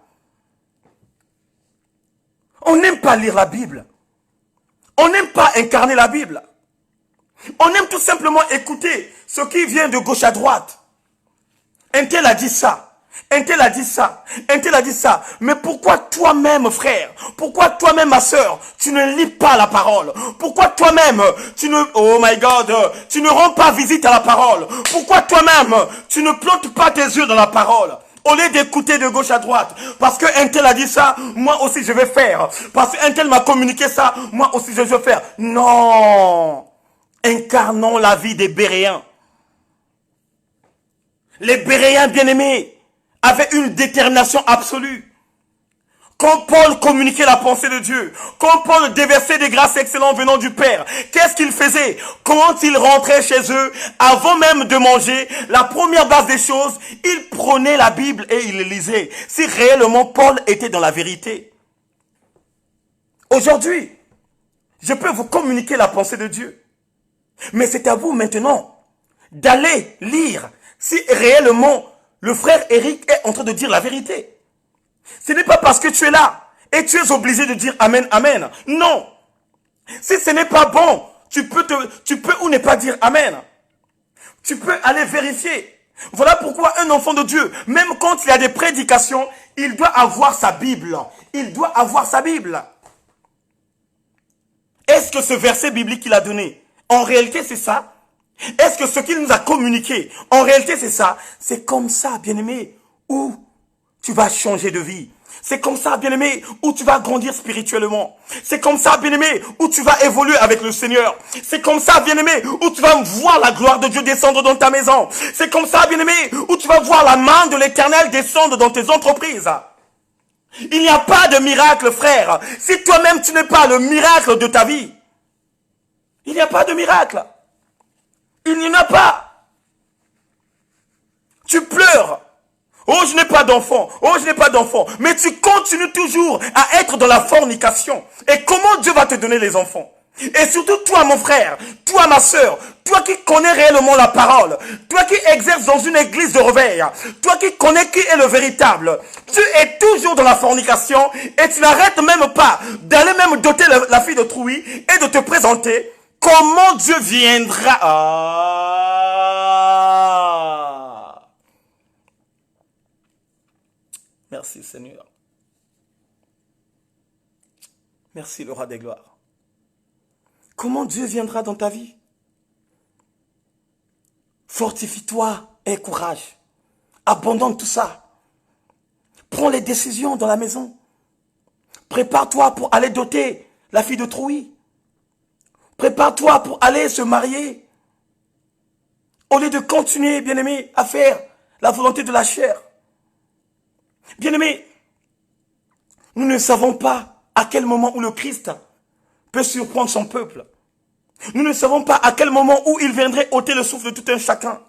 B: On n'aime pas lire la Bible. On n'aime pas incarner la Bible. On aime tout simplement écouter ce qui vient de gauche à droite. Un tel a dit ça. Un tel a dit ça. Un tel a dit ça. Mais pourquoi toi-même, frère? Pourquoi toi-même, ma soeur, tu ne lis pas la parole? Pourquoi toi-même, tu ne... Oh my God, tu ne rends pas visite à la parole? Pourquoi toi-même, tu ne plantes pas tes yeux dans la parole? Au lieu d'écouter de gauche à droite, parce qu'un tel a dit ça, moi aussi je vais faire. Parce qu'un tel m'a communiqué ça, moi aussi je vais faire. Non! Incarnons la vie des Béréens. Les Béréens bien-aimés avaient une détermination absolue. Quand Paul communiquait la pensée de Dieu, quand Paul déversait des grâces excellentes venant du Père, qu'est-ce qu'il faisait? Quand il rentrait chez eux, avant même de manger, la première base des choses, il prenait la Bible et il lisait. Si réellement Paul était dans la vérité. Aujourd'hui, je peux vous communiquer la pensée de Dieu. Mais c'est à vous maintenant d'aller lire si réellement le frère Eric est en train de dire la vérité. Ce n'est pas parce que tu es là et tu es obligé de dire Amen, Amen. Non. Si ce n'est pas bon, tu peux ou ne pas dire Amen. Tu peux aller vérifier. Voilà pourquoi un enfant de Dieu, même quand il y a des prédications, il doit avoir sa Bible. Il doit avoir sa Bible. Est-ce que ce verset biblique qu'il a donné, en réalité c'est ça? Est-ce que ce qu'il nous a communiqué, en réalité c'est ça? C'est comme ça, bien-aimé, où tu vas changer de vie. C'est comme ça, bien-aimé, où tu vas grandir spirituellement. C'est comme ça, bien-aimé, où tu vas évoluer avec le Seigneur. C'est comme ça, bien-aimé, où tu vas voir la gloire de Dieu descendre dans ta maison. C'est comme ça, bien-aimé, où tu vas voir la main de l'Éternel descendre dans tes entreprises. Il n'y a pas de miracle, frère. Si toi-même tu n'es pas le miracle de ta vie, il n'y a pas de miracle. Il n'y en a pas. Tu pleures. Oh, je n'ai pas d'enfant. Oh, je n'ai pas d'enfant. Mais tu continues toujours à être dans la fornication. Et comment Dieu va te donner les enfants? Et surtout toi, mon frère, toi, ma soeur, toi qui connais réellement la parole, toi qui exerces dans une église de réveil, toi qui connais qui est le véritable, tu es toujours dans la fornication et tu n'arrêtes même pas d'aller même doter la fille de Trouy et de te présenter. Comment Dieu viendra? Merci Seigneur. Merci le roi des gloires. Comment Dieu viendra dans ta vie? Fortifie-toi et courage. Abandonne tout ça. Prends les décisions dans la maison. Prépare-toi pour aller doter la fille de Trouy. Prépare-toi pour aller se marier. Au lieu de continuer, bien-aimé, à faire la volonté de la chair. Bien-aimé, nous ne savons pas à quel moment où le Christ peut surprendre son peuple. Nous ne savons pas à quel moment où il viendrait ôter le souffle de tout un chacun.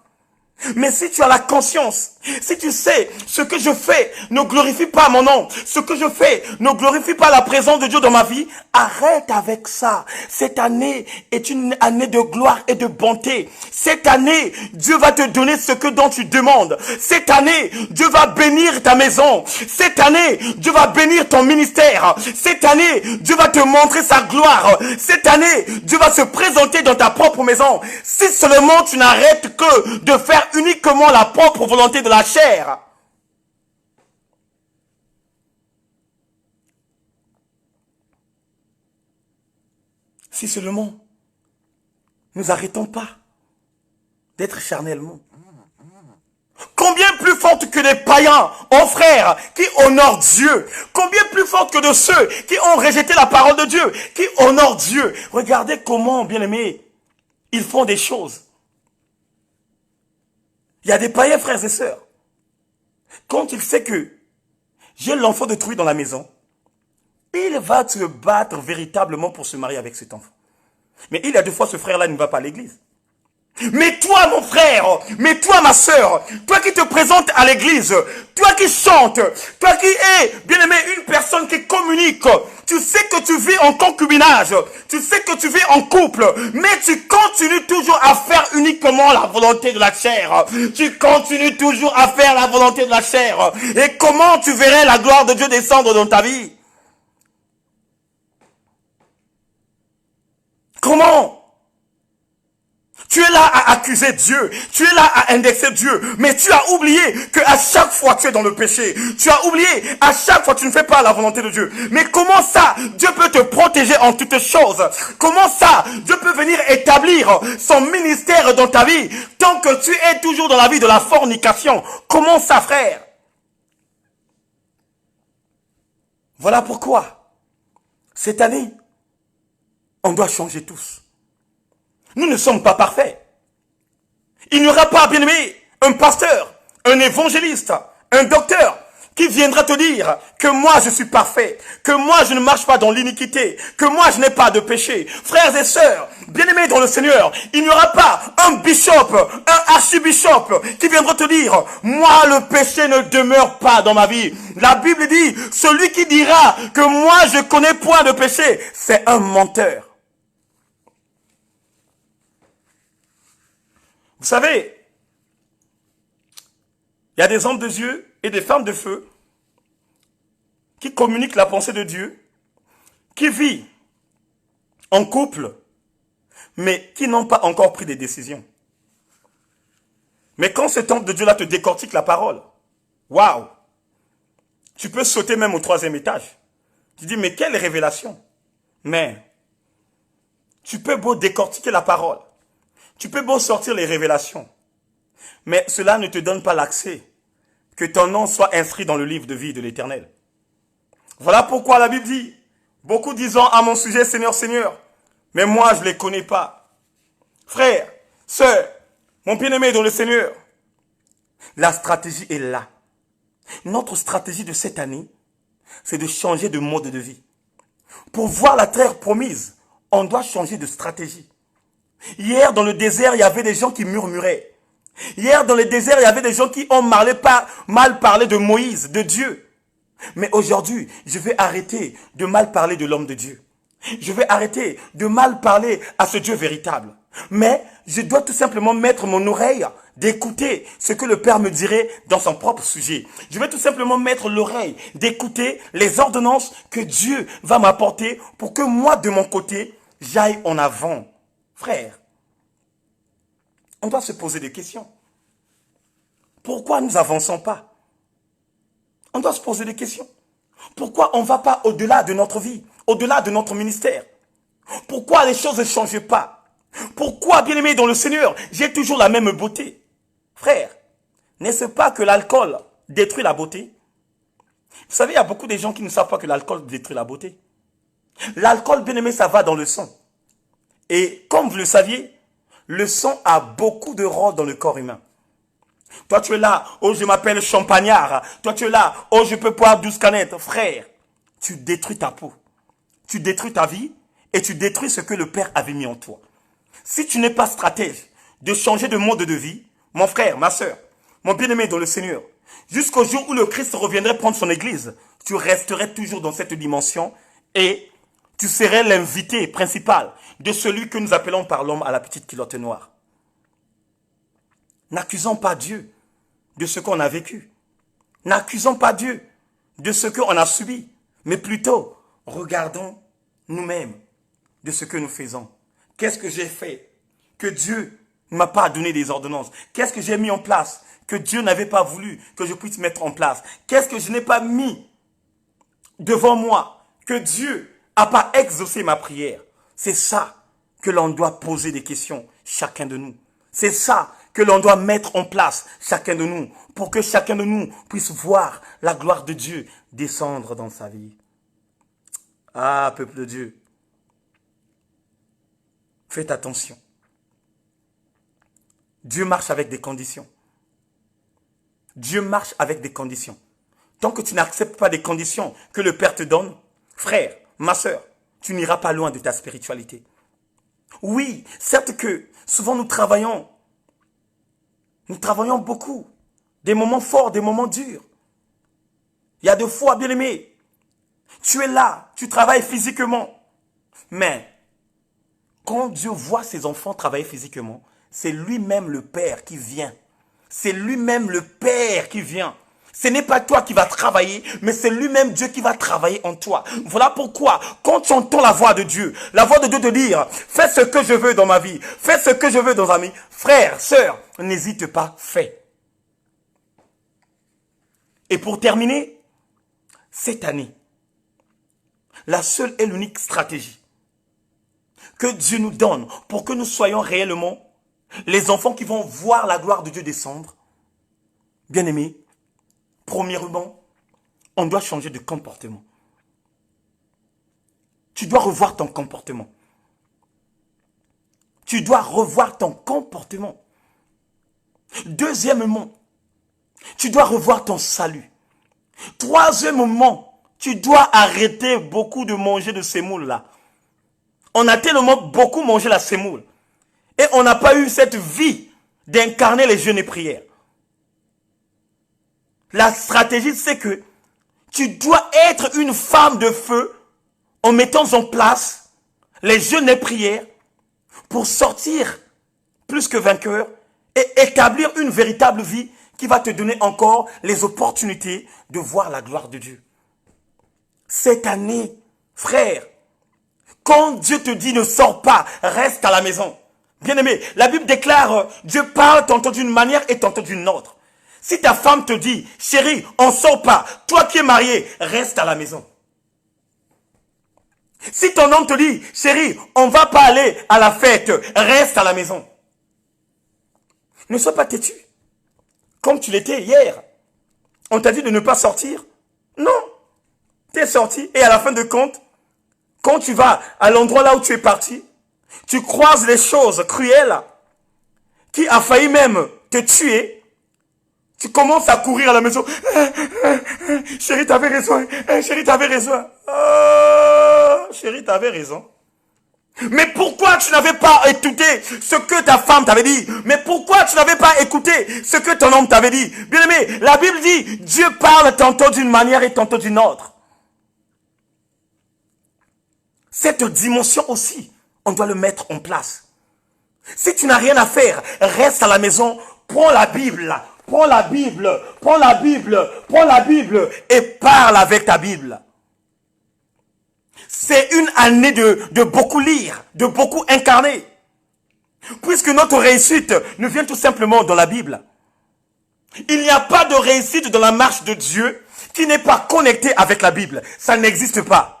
B: Mais si tu as la conscience, si tu sais ce que je fais ne glorifie pas mon nom, ce que je fais ne glorifie pas la présence de Dieu dans ma vie, arrête avec ça. Cette année est une année de gloire et de bonté. Cette année, Dieu va te donner ce que dont tu demandes. Cette année, Dieu va bénir ta maison. Cette année, Dieu va bénir ton ministère. Cette année, Dieu va te montrer sa gloire. Cette année, Dieu va se présenter dans ta propre maison. Si seulement tu n'arrêtes que de faire uniquement la propre volonté de la chair. Si seulement nous n'arrêtons pas d'être charnellement. Combien plus forte que les païens, oh frères, qui honorent Dieu. Combien plus forte que de ceux qui ont rejeté la parole de Dieu, qui honorent Dieu. Regardez comment, bien-aimés, ils font des choses. Il y a des païens, frères et sœurs. Quand il sait que j'ai l'enfant de Trouy dans la maison, il va se battre véritablement pour se marier avec cet enfant. Mais il y a deux fois, ce frère-là ne va pas à l'église. Mais toi, mon frère, mais toi, ma sœur, toi qui te présentes à l'église, toi qui chantes, toi qui es, bien-aimé, une personne qui communique, tu sais que tu vis en concubinage, tu sais que tu vis en couple, mais tu continues toujours à faire uniquement la volonté de la chair. Tu continues toujours à faire la volonté de la chair. Et comment tu verrais la gloire de Dieu descendre dans ta vie? comment? Tu es là à accuser Dieu, tu es là à indexer Dieu, mais tu as oublié qu'à chaque fois tu es dans le péché, tu as oublié à chaque fois tu ne fais pas la volonté de Dieu. Mais comment ça, Dieu peut te protéger en toutes choses? Comment ça, Dieu peut venir établir son ministère dans ta vie tant que tu es toujours dans la vie de la fornication? Comment ça, frère? Voilà pourquoi, cette année, on doit changer tous. Nous ne sommes pas parfaits. Il n'y aura pas, bien aimé, un pasteur, un évangéliste, un docteur qui viendra te dire que moi je suis parfait, que moi je ne marche pas dans l'iniquité, que moi je n'ai pas de péché. Frères et sœurs, bien aimés dans le Seigneur, il n'y aura pas un bishop, un archibishop qui viendra te dire, moi le péché ne demeure pas dans ma vie. La Bible dit, celui qui dira que moi je connais point de péché, c'est un menteur. Vous savez, il y a des hommes de Dieu et des femmes de feu qui communiquent la pensée de Dieu, qui vivent en couple, mais qui n'ont pas encore pris des décisions. Mais quand cet homme de Dieu-là te décortique la parole, waouh, tu peux sauter même au 3e étage. Tu dis, mais quelle révélation! Mais tu peux beau décortiquer la parole, tu peux beau sortir les révélations, mais cela ne te donne pas l'accès que ton nom soit inscrit dans le livre de vie de l'Éternel. Voilà pourquoi la Bible dit, beaucoup disant à mon sujet, Seigneur, Seigneur, mais moi je ne les connais pas. Frère, sœur, mon bien-aimé dans le Seigneur, la stratégie est là. Notre stratégie de cette année, c'est de changer de mode de vie. Pour voir la terre promise, on doit changer de stratégie. Hier, dans le désert, il y avait des gens qui murmuraient. Hier, dans le désert, il y avait des gens qui ont mal parlé de Moïse, de Dieu. Mais aujourd'hui, je vais arrêter de mal parler de l'homme de Dieu. Je vais arrêter de mal parler à ce Dieu véritable. Mais je dois tout simplement mettre mon oreille d'écouter ce que le Père me dirait dans son propre sujet. Je vais tout simplement mettre l'oreille d'écouter les ordonnances que Dieu va m'apporter pour que moi, de mon côté, j'aille en avant. Frère, on doit se poser des questions. Pourquoi nous n'avançons pas? On doit se poser des questions. Pourquoi on ne va pas au-delà de notre vie, au-delà de notre ministère? Pourquoi les choses ne changent pas? Pourquoi, bien aimé dans le Seigneur, j'ai toujours la même beauté? Frère, n'est-ce pas que l'alcool détruit la beauté? Vous savez, il y a beaucoup de gens qui ne savent pas que l'alcool détruit la beauté. L'alcool, bien aimé, ça va dans le sang. Et comme vous le saviez, le sang a beaucoup de rôles dans le corps humain. Toi, tu es là, oh, je m'appelle champagnard. Toi, tu es là, oh, je peux boire 12 canettes. Frère, tu détruis ta peau. Tu détruis ta vie et tu détruis ce que le Père avait mis en toi. Si tu n'es pas stratège de changer de mode de vie, mon frère, ma soeur, mon bien-aimé dans le Seigneur, jusqu'au jour où le Christ reviendrait prendre son église, tu resterais toujours dans cette dimension et tu serais l'invité principal de celui que nous appelons par l'homme à la petite culotte noire. N'accusons pas Dieu de ce qu'on a vécu. N'accusons pas Dieu de ce qu'on a subi. Mais plutôt, regardons nous-mêmes de ce que nous faisons. Qu'est-ce que j'ai fait que Dieu ne m'a pas donné des ordonnances? Qu'est-ce que j'ai mis en place que Dieu n'avait pas voulu que je puisse mettre en place? Qu'est-ce que je n'ai pas mis devant moi que Dieu n'a pas exaucé ma prière? C'est ça que l'on doit poser des questions, chacun de nous. C'est ça que l'on doit mettre en place, chacun de nous, pour que chacun de nous puisse voir la gloire de Dieu descendre dans sa vie. Ah, peuple de Dieu, faites attention. Dieu marche avec des conditions. Dieu marche avec des conditions. Tant que tu n'acceptes pas des conditions que le Père te donne, frère, ma soeur, tu n'iras pas loin de ta spiritualité. Oui, certes que souvent nous travaillons beaucoup. Des moments forts, des moments durs. Il y a des fois, bien aimé, tu es là, tu travailles physiquement. Mais quand Dieu voit ses enfants travailler physiquement, c'est lui-même le Père qui vient. C'est lui-même le Père qui vient. Ce n'est pas toi qui vas travailler, mais c'est lui-même Dieu qui va travailler en toi. Voilà pourquoi, quand tu entends la voix de Dieu te dire, fais ce que je veux dans ma vie, fais ce que je veux dans ma vie, frère, sœur, n'hésite pas, fais. Et pour terminer, cette année, la seule et l'unique stratégie que Dieu nous donne pour que nous soyons réellement les enfants qui vont voir la gloire de Dieu descendre, bien aimés, premièrement, on doit changer de comportement. Tu dois revoir ton comportement. Tu dois revoir ton comportement. Deuxièmement, tu dois revoir ton salut. Troisièmement, tu dois arrêter beaucoup de manger de semoule-là. On a tellement beaucoup mangé la semoule. Et on n'a pas eu cette vie d'incarner les jeûnes et prières. La stratégie, c'est que tu dois être une femme de feu en mettant en place les jeûnes et prières pour sortir plus que vainqueur et établir une véritable vie qui va te donner encore les opportunités de voir la gloire de Dieu. Cette année, frère, quand Dieu te dit ne sors pas, reste à la maison. Bien aimé, la Bible déclare, Dieu parle tantôt d'une manière et tantôt d'une autre. Si ta femme te dit, chérie, on sort pas, toi qui es marié, reste à la maison. Si ton homme te dit, chérie, on va pas aller à la fête, reste à la maison. Ne sois pas têtu, comme tu l'étais hier. On t'a dit de ne pas sortir. Non, tu es sorti et à la fin de compte, quand tu vas à l'endroit là où tu es parti, tu croises les choses cruelles qui a failli même te tuer. Tu commences à courir à la maison. Chérie, t'avais raison. Chérie, t'avais raison. Chérie, t'avais raison. Mais pourquoi tu n'avais pas écouté ce que ta femme t'avait dit? Mais pourquoi tu n'avais pas écouté ce que ton homme t'avait dit? Bien aimé, la Bible dit, Dieu parle tantôt d'une manière et tantôt d'une autre. Cette dimension aussi, on doit le mettre en place. Si tu n'as rien à faire, reste à la maison, prends la Bible, prends la Bible, prends la Bible, prends la Bible et parle avec ta Bible. C'est une année de beaucoup lire, de beaucoup incarner. Puisque notre réussite ne vient tout simplement dans la Bible. Il n'y a pas de réussite dans la marche de Dieu qui n'est pas connectée avec la Bible. Ça n'existe pas.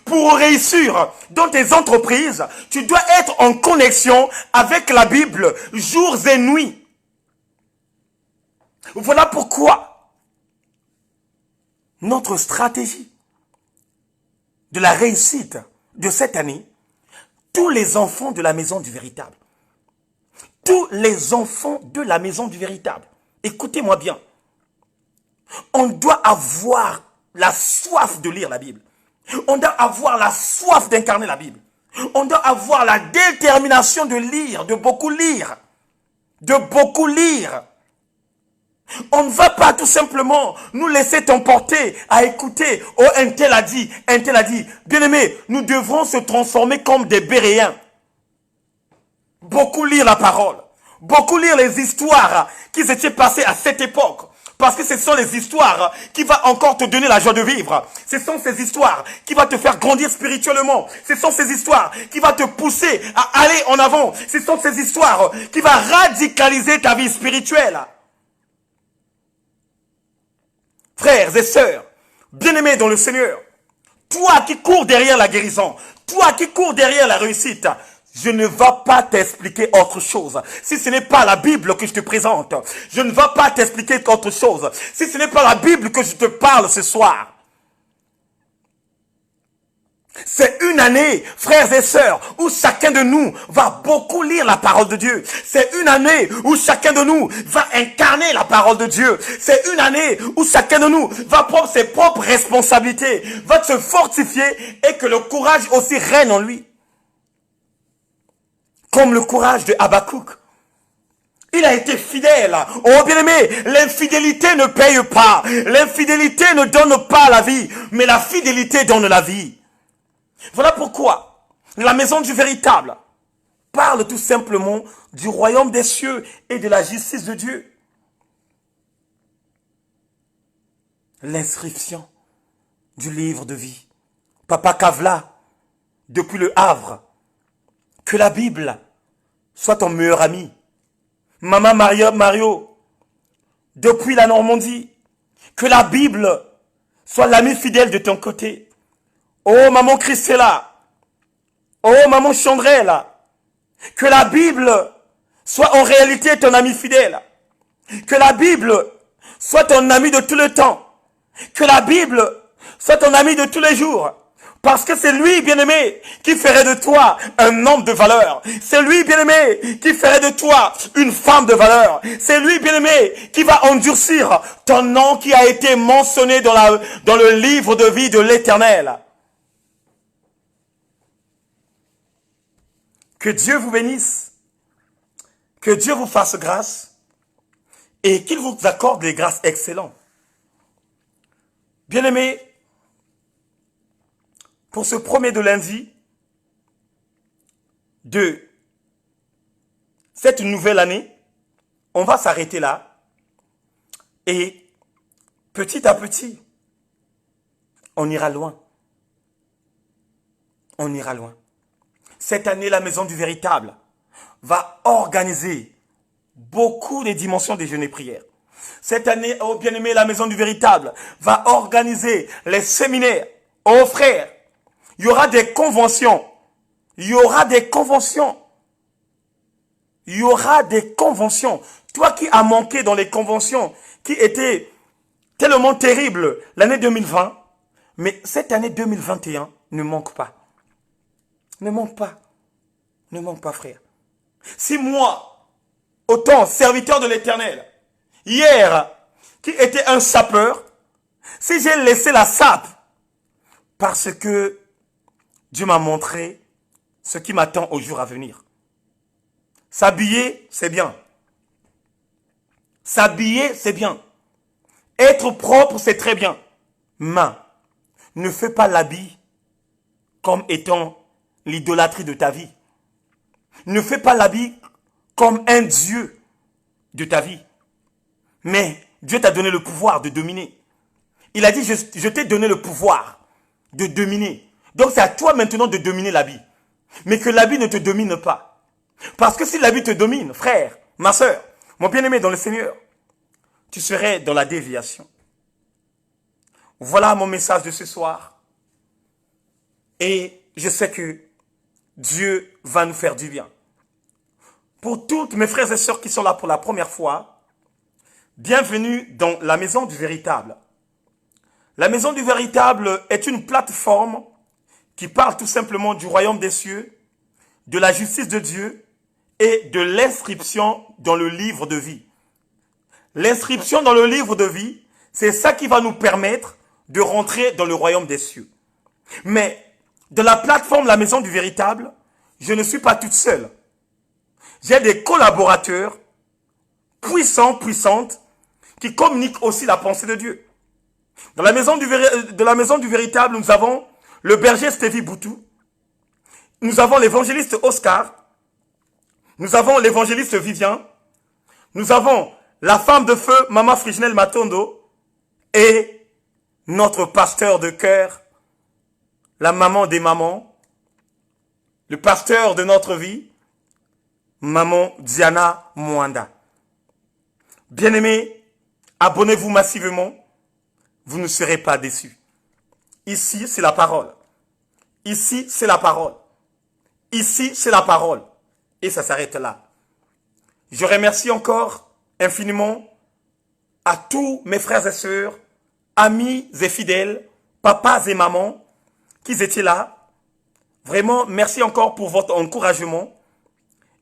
B: Pour réussir dans tes entreprises, tu dois être en connexion avec la Bible jours et nuits. Voilà pourquoi notre stratégie de la réussite de cette année, tous les enfants de la maison du véritable, tous les enfants de la maison du véritable, écoutez-moi bien, on doit avoir la soif de lire la Bible. On doit avoir la soif d'incarner la Bible. On doit avoir la détermination de lire, de beaucoup lire. De beaucoup lire. On ne va pas tout simplement nous laisser t'emporter à écouter. Oh, un tel a dit, un tel a dit. Bien aimé, nous devrons se transformer comme des Béréens. Beaucoup lire la parole. Beaucoup lire les histoires qui s'étaient passées à cette époque. Parce que ce sont les histoires qui vont encore te donner la joie de vivre. Ce sont ces histoires qui vont te faire grandir spirituellement. Ce sont ces histoires qui vont te pousser à aller en avant. Ce sont ces histoires qui vont radicaliser ta vie spirituelle. Frères et sœurs, bien-aimés dans le Seigneur, toi qui cours derrière la guérison, toi qui cours derrière la réussite, je ne vais pas t'expliquer autre chose. Si ce n'est pas la Bible que je te présente, je ne vais pas t'expliquer autre chose. Si ce n'est pas la Bible que je te parle ce soir. C'est une année, frères et sœurs, où chacun de nous va beaucoup lire la parole de Dieu. C'est une année où chacun de nous va incarner la parole de Dieu. C'est une année où chacun de nous va prendre ses propres responsabilités, va se fortifier et que le courage aussi règne en lui. Comme le courage de Habakkuk. Il a été fidèle. Oh bien-aimé, l'infidélité ne paye pas. L'infidélité ne donne pas la vie, mais la fidélité donne la vie. Voilà pourquoi la maison du véritable parle tout simplement du royaume des cieux et de la justice de Dieu. l'inscription du livre de vie. Papa Kavla, depuis le Havre, que la Bible soit ton meilleur ami. Maman Mario, depuis la Normandie, que la Bible soit l'ami fidèle de ton côté. Oh maman Christella, oh maman Chandrella, que la Bible soit en réalité ton ami fidèle. Que la Bible soit ton ami de tout le temps. Que la Bible soit ton ami de tous les jours. Parce que c'est lui, bien-aimé, qui ferait de toi un homme de valeur. C'est lui, bien-aimé, qui ferait de toi une femme de valeur. C'est lui, bien-aimé, qui va endurcir ton nom qui a été mentionné dans le livre de vie de l'Éternel. Que Dieu vous bénisse. Que Dieu vous fasse grâce. Et qu'il vous accorde des grâces excellentes. Bien-aimé, pour ce premier de lundi de cette nouvelle année, on va s'arrêter là. Et petit à petit, on ira loin. On ira loin. Cette année, la Maison du Véritable va organiser beaucoup de dimensions des jeûnes et prières. Cette année, oh bien-aimé, la Maison du Véritable va organiser les séminaires. Oh frères, il y aura des conventions. Il y aura des conventions. Il y aura des conventions. Toi qui as manqué dans les conventions, qui étaient tellement terribles l'année 2020, mais cette année 2021 ne manque pas. Ne manque pas. Ne manque pas, frère. Si moi, autant serviteur de l'Éternel, hier, qui était un sapeur, si j'ai laissé la sape, parce que Dieu m'a montré ce qui m'attend au jour à venir. S'habiller, c'est bien. S'habiller, c'est bien. Être propre, c'est très bien. Mais ne fais pas l'habit comme étant l'idolâtrie de ta vie. Ne fais pas l'habit comme un Dieu de ta vie. Mais Dieu t'a donné le pouvoir de dominer. Il a dit, je t'ai donné le pouvoir de dominer. Donc c'est à toi maintenant de dominer l'habit. Mais que l'habit ne te domine pas. Parce que si l'habit te domine, frère, ma soeur, mon bien-aimé dans le Seigneur, tu serais dans la déviation. Voilà mon message de ce soir. Et je sais que Dieu va nous faire du bien. Pour toutes mes frères et sœurs qui sont là pour la première fois, bienvenue dans la Maison du Véritable. La Maison du Véritable est une plateforme qui parle tout simplement du royaume des cieux, de la justice de Dieu et de l'inscription dans le livre de vie. L'inscription dans le livre de vie, c'est ça qui va nous permettre de rentrer dans le royaume des cieux. Mais de la plateforme La Maison du Véritable, je ne suis pas toute seule. J'ai des collaborateurs puissants, puissantes, qui communiquent aussi la pensée de Dieu. Dans la Maison du Véritable, nous avons le berger Stevie Boutou, nous avons l'évangéliste Oscar, nous avons l'évangéliste Vivian, nous avons la femme de feu, Maman Friginelle Matondo, et notre pasteur de cœur, la maman des mamans, le pasteur de notre vie, Maman Diana Mwanda. Bien-aimés, abonnez-vous massivement, vous ne serez pas déçus. Ici, c'est la parole. Ici, c'est la parole. Ici, c'est la parole. Et ça s'arrête là. Je remercie encore infiniment à tous mes frères et sœurs, amis et fidèles, papas et mamans, qui étaient là. Vraiment, merci encore pour votre encouragement.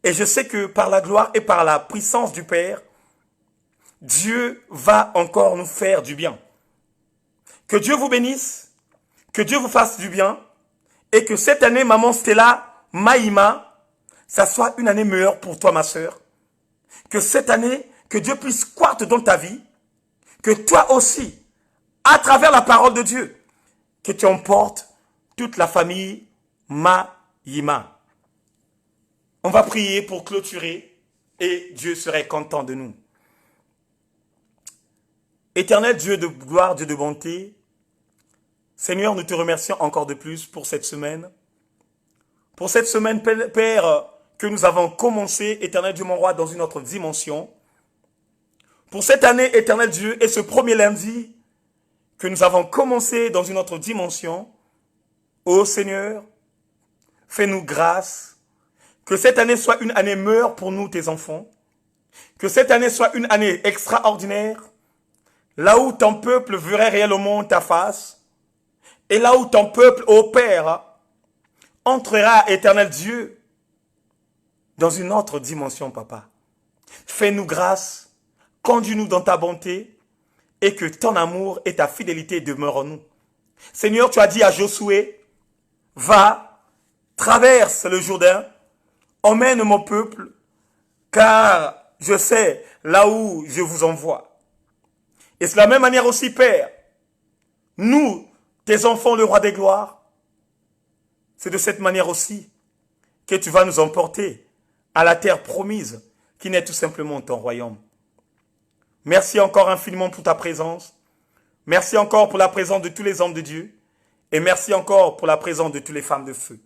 B: Et je sais que par la gloire et par la puissance du Père, Dieu va encore nous faire du bien. Que Dieu vous bénisse, que Dieu vous fasse du bien, et que cette année, Maman Stella Maïma, ça soit une année meilleure pour toi, ma sœur. Que cette année, que Dieu puisse croître dans ta vie, que toi aussi, à travers la parole de Dieu, que tu emportes toute la famille Maïma. On va prier pour clôturer et Dieu serait content de nous. Éternel Dieu de gloire, Dieu de bonté, Seigneur, nous te remercions encore de plus pour cette semaine. Pour cette semaine, Père, que nous avons commencé, Éternel Dieu mon roi, dans une autre dimension. Pour cette année, Éternel Dieu, et ce premier lundi, que nous avons commencé dans une autre dimension. Ô Seigneur, fais-nous grâce. Que cette année soit une année meilleure pour nous, tes enfants. Que cette année soit une année extraordinaire. Là où ton peuple verrait réellement ta face. Et là où ton peuple, ô Père, entrera, Éternel Dieu, dans une autre dimension, Papa. Fais-nous grâce, conduis-nous dans ta bonté, et que ton amour et ta fidélité demeurent en nous. Seigneur, tu as dit à Josué, va, traverse le Jourdain, emmène mon peuple, car je sais là où je vous envoie. Et c'est de la même manière aussi, Père, nous, tes enfants, le roi des gloires, c'est de cette manière aussi que tu vas nous emporter à la terre promise, qui n'est tout simplement ton royaume. Merci encore infiniment pour ta présence. Merci encore pour la présence de tous les hommes de Dieu. Et merci encore pour la présence de toutes les femmes de feu.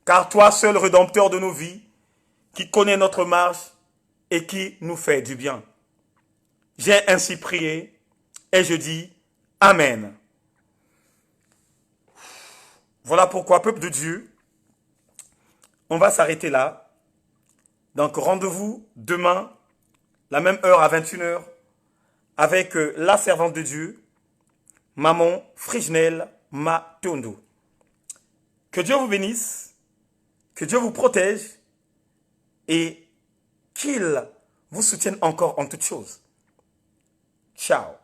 B: Car toi, seul rédempteur de nos vies, qui connais notre marche et qui nous fait du bien. J'ai ainsi prié et je dis Amen. Voilà pourquoi, peuple de Dieu, on va s'arrêter là. Donc rendez-vous demain, la même heure à 21h, avec la servante de Dieu, Maman Frijnel Matondo. Que Dieu vous bénisse, que Dieu vous protège et qu'il vous soutienne encore en toutes choses. Ciao.